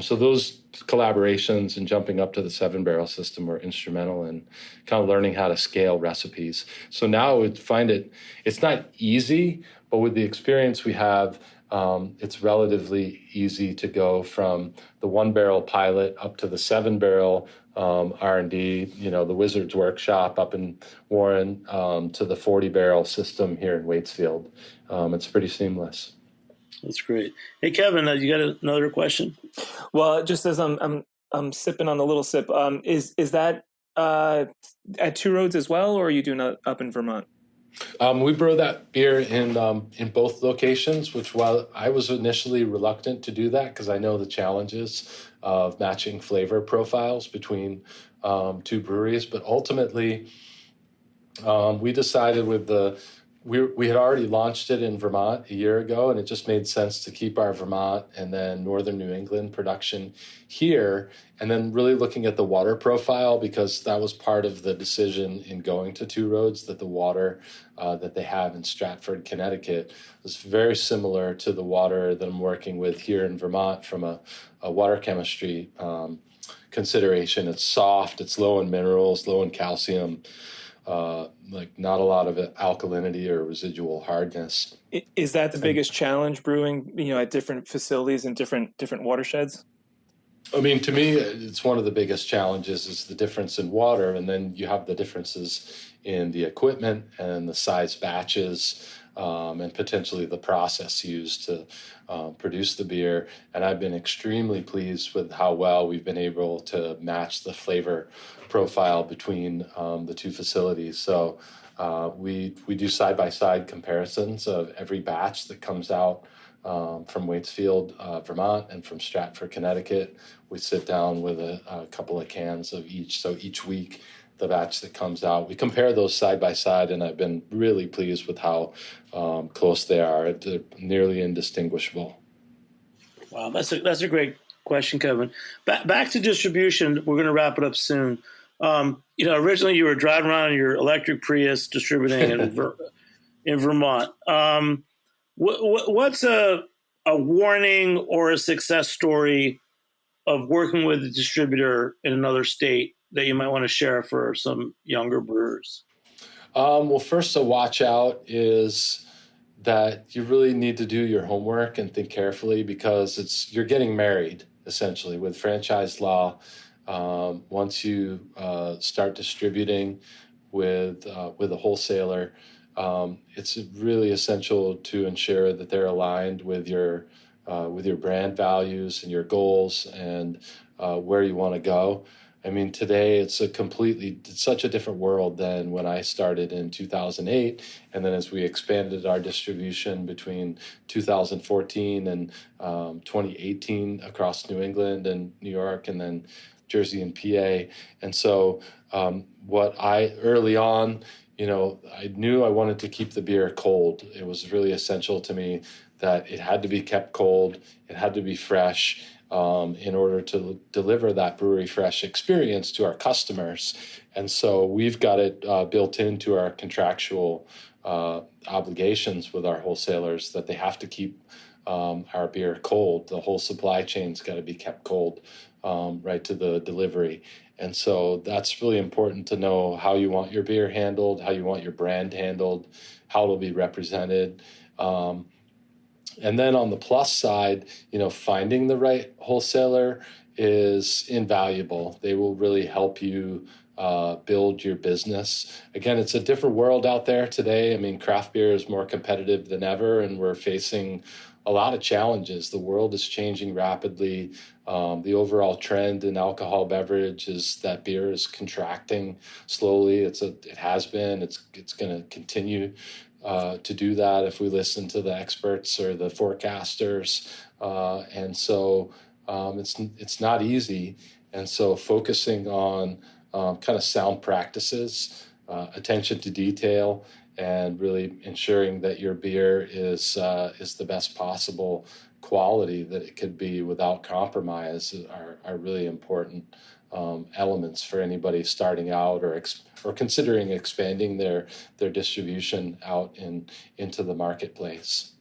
Speaker 4: So those collaborations and jumping up to the 7-barrel system were instrumental in kind of learning how to scale recipes. So now I would find it's not easy, but with the experience we have, it's relatively easy to go from the 1-barrel pilot up to the 7-barrel R&D, you know, the Wizards Workshop up in Warren, to the 40-barrel system here in Waitsfield. It's pretty seamless.
Speaker 3: That's great. Hey, Kevin, you got another question?
Speaker 5: Well, just as I'm sipping on the little sip, is that at Two Roads as well, or are you doing it up in Vermont?
Speaker 4: We brew that beer in both locations, which while I was initially reluctant to do that because I know the challenges of matching flavor profiles between 2 breweries, but ultimately we decided with the we had already launched it in Vermont a year ago, and it just made sense to keep our Vermont and then Northern New England production here, and then really looking at the water profile, because that was part of the decision in going to Two Roads, that the water that they have in Stratford, Connecticut, is very similar to the water that I'm working with here in Vermont from a water chemistry consideration. It's soft, it's low in minerals, low in calcium, like not a lot of alkalinity or residual hardness.
Speaker 5: Is that the biggest challenge brewing, at different facilities and different watersheds?
Speaker 4: I mean, to me, it's one of the biggest challenges is the difference in water, and then you have the differences in the equipment and the size batches, and potentially the process used to produce the beer. And I've been extremely pleased with how well we've been able to match the flavor profile between the two facilities. So we do side-by-side comparisons of every batch that comes out from Waitsfield, Vermont, and from Stratford, Connecticut. We sit down with a couple of cans of each. So each week, the batch that comes out, we compare those side by side, and I've been really pleased with how close they are. They're nearly indistinguishable.
Speaker 3: Wow, that's a great question, Kevin. Back to distribution. We're going to wrap it up soon. Originally you were driving around in your electric Prius distributing in Vermont. What's a warning or a success story of working with a distributor in another state that you might want to share for some younger brewers?
Speaker 4: Well, first to watch out is that you really need to do your homework and think carefully, because you're getting married essentially with franchise law. Once you start distributing with a wholesaler, it's really essential to ensure that they're aligned with your brand values and your goals and where you want to go. I mean, today it's such a different world than when I started in 2008. And then as we expanded our distribution between 2014 and 2018 across New England and New York and then Jersey and PA. And so early on, I knew I wanted to keep the beer cold. It was really essential to me that it had to be kept cold. It had to be fresh in order to deliver that brewery fresh experience to our customers. And so we've got it built into our contractual obligations with our wholesalers that they have to keep our beer cold. The whole supply chain's got to be kept cold right to the delivery. And so that's really important to know how you want your beer handled, how you want your brand handled, how it'll be represented. And then on the plus side, finding the right wholesaler is invaluable. They will really help you build your business. Again, it's a different world out there today. I mean, craft beer is more competitive than ever, and we're facing a lot of challenges. The world is changing rapidly. The overall trend in alcohol beverage is that beer is contracting slowly. It has been. It's going to continue to do that if we listen to the experts or the forecasters. And so it's not easy. And so focusing on kind of sound practices, attention to detail, and really ensuring that your beer is the best possible quality that it could be without compromise are really important elements for anybody starting out or considering expanding their distribution out into the marketplace.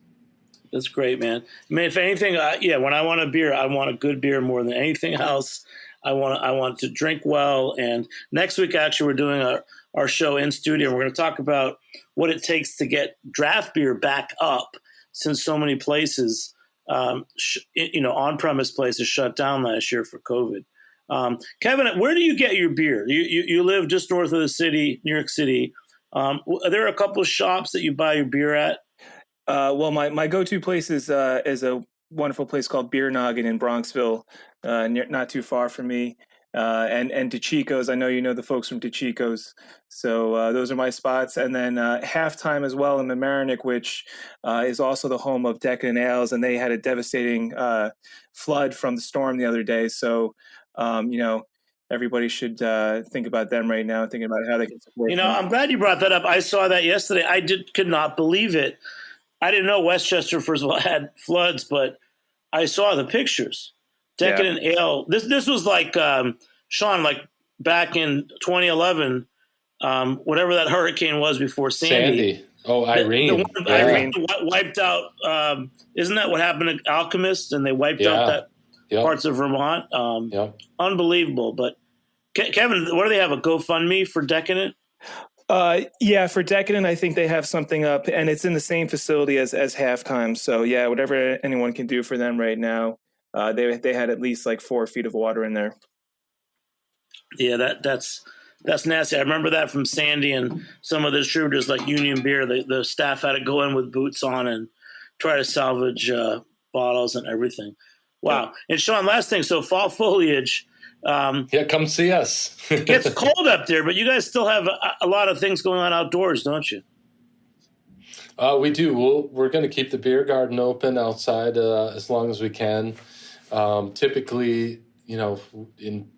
Speaker 3: That's great, man. I mean, if anything, when I want a beer, I want a good beer more than anything else. I want to drink well. And next week, actually, we're doing our show in studio. We're going to talk about what it takes to get draft beer back up, since so many places, on-premise places shut down last year for COVID. Kevin, where do you get your beer? You live just north of the city, New York City. Are there a couple of shops that you buy your beer at?
Speaker 5: Well, my go-to place is a wonderful place called Beer Noggin in Bronxville, not too far from me. And DeChico's. I know you know the folks from DeChico's. So those are my spots. And then Halftime as well in Mamaroneck, which is also the home of Decadent Ales. And they had a devastating flood from the storm the other day. So, everybody should think about them right now, thinking about how they can support them.
Speaker 3: I'm glad you brought that up. I saw that yesterday. Could not believe it. I didn't know Westchester, first of all, had floods, but I saw the pictures. Decadent Ale. This was like, Sean, like back in 2011, whatever that hurricane was before Sandy.
Speaker 4: Oh, Irene.
Speaker 3: Irene wiped out. Isn't that what happened to Alchemist? And they wiped out that parts of Vermont. Unbelievable. But Kevin, what do they have? A GoFundMe for Decadent?
Speaker 5: For Decadent, I think they have something up, and it's in the same facility as Halftime. So yeah, whatever anyone can do for them right now. They had at least like 4 feet of water in there. Yeah,
Speaker 3: that's nasty. I remember that from Sandy and some of the distributors like Union Beer. The staff had to go in with boots on and try to salvage bottles and everything. Wow. Yeah. And Sean, last thing. So fall foliage.
Speaker 4: Come see us.
Speaker 3: It gets cold up there, but you guys still have a lot of things going on outdoors, don't you?
Speaker 4: We do. We're going to keep the beer garden open outside as long as we can. Typically, in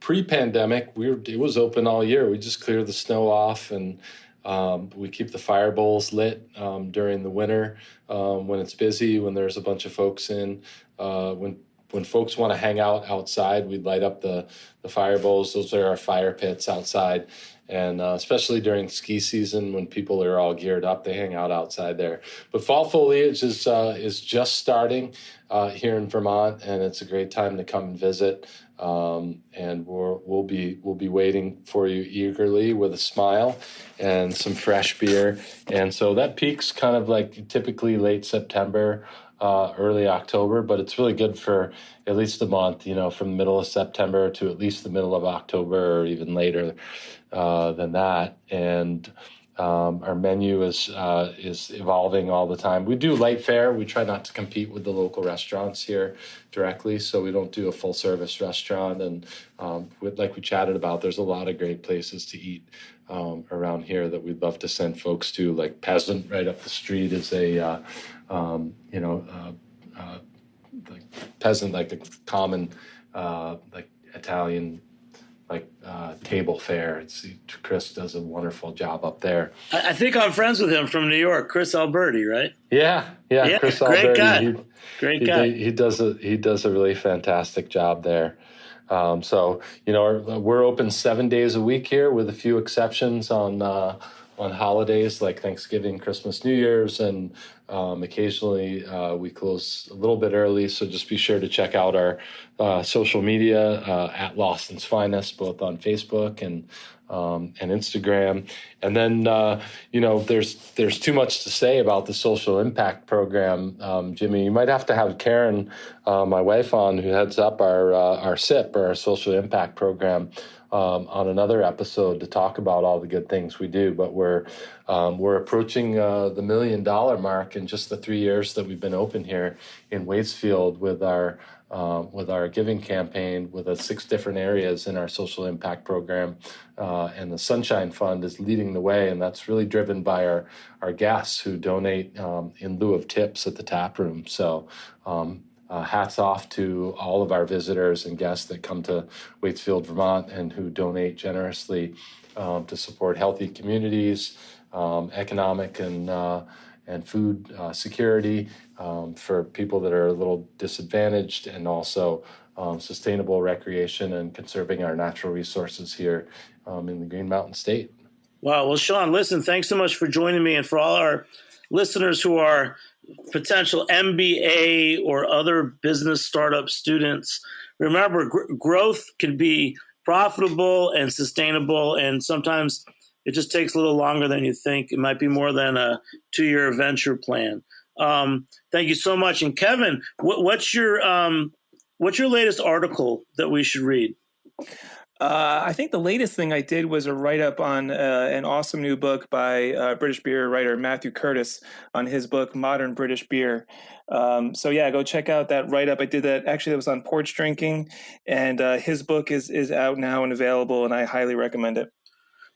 Speaker 4: pre-pandemic, it was open all year. We just clear the snow off, and we keep the fire bowls lit during the winter when it's busy, when there's a bunch of folks in. When folks want to hang out outside, we'd light up the fire bowls. Those are our fire pits outside. And especially during ski season, when people are all geared up, they hang out outside there. But fall foliage is just starting here in Vermont, and it's a great time to come and visit. And we'll be waiting for you eagerly with a smile and some fresh beer. And so that peaks kind of like typically late September, early October, but it's really good for at least a month, from the middle of September to at least the middle of October, or even later than that. And our menu is evolving all the time. We do light fare. We try not to compete with the local restaurants here directly, so we don't do a full service restaurant. And like we chatted about, there's a lot of great places to eat around here that we'd love to send folks to. Like Peasant right up the street is a like Peasant, like the common like Italian table fare. Chris does a wonderful job up there.
Speaker 3: I think I'm friends with him from New York, Chris Alberti, right?
Speaker 4: Yeah, Chris
Speaker 3: great
Speaker 4: Alberti.
Speaker 3: Great guy.
Speaker 4: He does a really fantastic job there. So we're open 7 days a week here, with a few exceptions on holidays like Thanksgiving, Christmas, New Year's, and occasionally we close a little bit early. So just be sure to check out our social media at Lawson's Finest, both on Facebook and Instagram. And then there's too much to say about the social impact program. Jimmy, you might have to have Karen, my wife, on, who heads up our SIP, or our social impact program, on another episode to talk about all the good things we do. But we're approaching the $1 million mark in just the 3 years that we've been open here in Waitsfield with our giving campaign, with 6 different areas in our social impact program. And the Sunshine Fund is leading the way, and that's really driven by our guests who donate in lieu of tips at the tap room. So hats off to all of our visitors and guests that come to Waitsfield, Vermont, and who donate generously to support healthy communities, economic and food security for people that are a little disadvantaged, and also sustainable recreation and conserving our natural resources here in the Green Mountain State.
Speaker 3: Wow. Well, Sean, listen, thanks so much for joining me. And for all our listeners who are potential MBA or other business startup students, remember, growth can be profitable and sustainable, and sometimes it just takes a little longer than you think. It might be more than a 2-year venture plan. Thank you so much. And Kevin, what's your latest article that we should read?
Speaker 5: I think the latest thing I did was a write-up on an awesome new book by British beer writer Matthew Curtis on his book, Modern British Beer. So yeah, go check out that write-up. I did that. Actually, that was on porch drinking, and his book is out now and available, and I highly recommend it.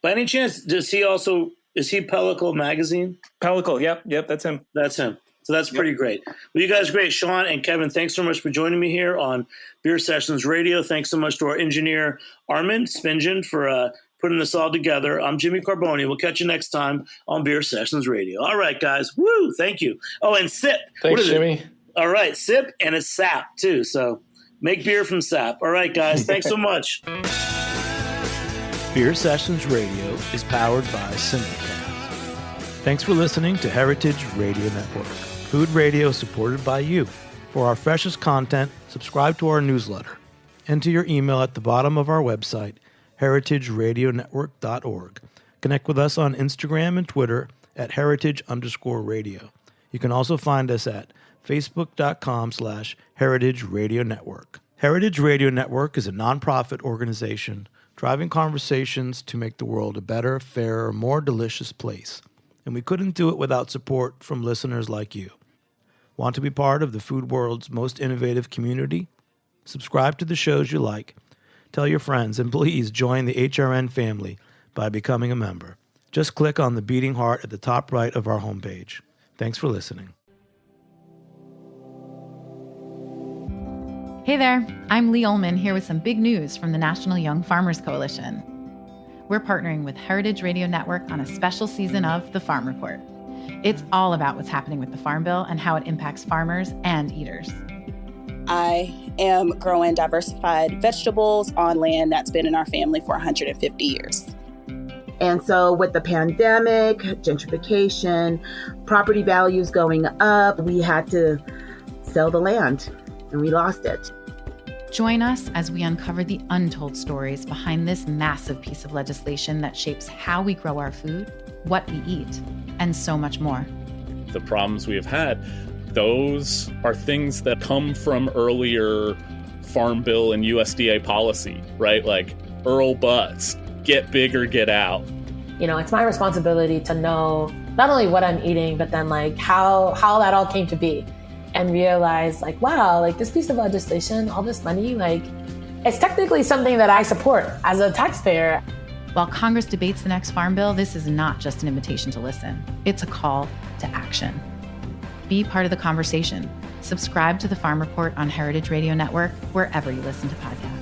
Speaker 3: By any chance, is he Pellicle Magazine?
Speaker 5: Pellicle, yep, that's him.
Speaker 3: That's him. So that's pretty great. Well, you guys are great. Sean and Kevin, thanks so much for joining me here on Beer Sessions Radio. Thanks so much to our engineer, Armin Spingen, for putting this all together. I'm Jimmy Carboni. We'll catch you next time on Beer Sessions Radio. All right, guys. Woo! Thank you. Oh, and sip.
Speaker 4: Thanks, Jimmy.
Speaker 3: All right, sip, and it's sap, too. So make beer from sap. All right, guys. Thanks so much.
Speaker 6: Beer Sessions Radio is powered by Simulcast. Thanks for listening to Heritage Radio Network, food radio supported by you. For our freshest content, subscribe to our newsletter. Enter your email at the bottom of our website, heritageradionetwork.org. Connect with us on Instagram and Twitter at heritage_radio. You can also find us at facebook.com/Heritage Radio Network. Heritage Radio Network is a nonprofit organization driving conversations to make the world a better, fairer, more delicious place. And we couldn't do it without support from listeners like you. Want to be part of the food world's most innovative community? Subscribe to the shows you like. Tell your friends, and please join the HRN family by becoming a member. Just click on the beating heart at the top right of our homepage. Thanks for listening.
Speaker 7: Hey there, I'm Lee Ullman here with some big news from the National Young Farmers Coalition. We're partnering with Heritage Radio Network on a special season of The Farm Report. It's all about what's happening with the Farm Bill and how it impacts farmers and eaters.
Speaker 8: I am growing diversified vegetables on land that's been in our family for 150 years.
Speaker 9: And so with the pandemic, gentrification, property values going up, we had to sell the land and we lost it.
Speaker 7: Join us as we uncover the untold stories behind this massive piece of legislation that shapes how we grow our food, what we eat, and so much more.
Speaker 10: The problems we have had, those are things that come from earlier Farm Bill and USDA policy, right? Like Earl Butz, get big or get out.
Speaker 11: You know, it's my responsibility to know not only what I'm eating, but then like how that all came to be. And realize like, wow, like this piece of legislation, all this money, like it's technically something that I support as a taxpayer.
Speaker 7: While Congress debates the next Farm Bill, this is not just an invitation to listen. It's a call to action. Be part of the conversation. Subscribe to the Farm Report on Heritage Radio Network, wherever you listen to podcasts.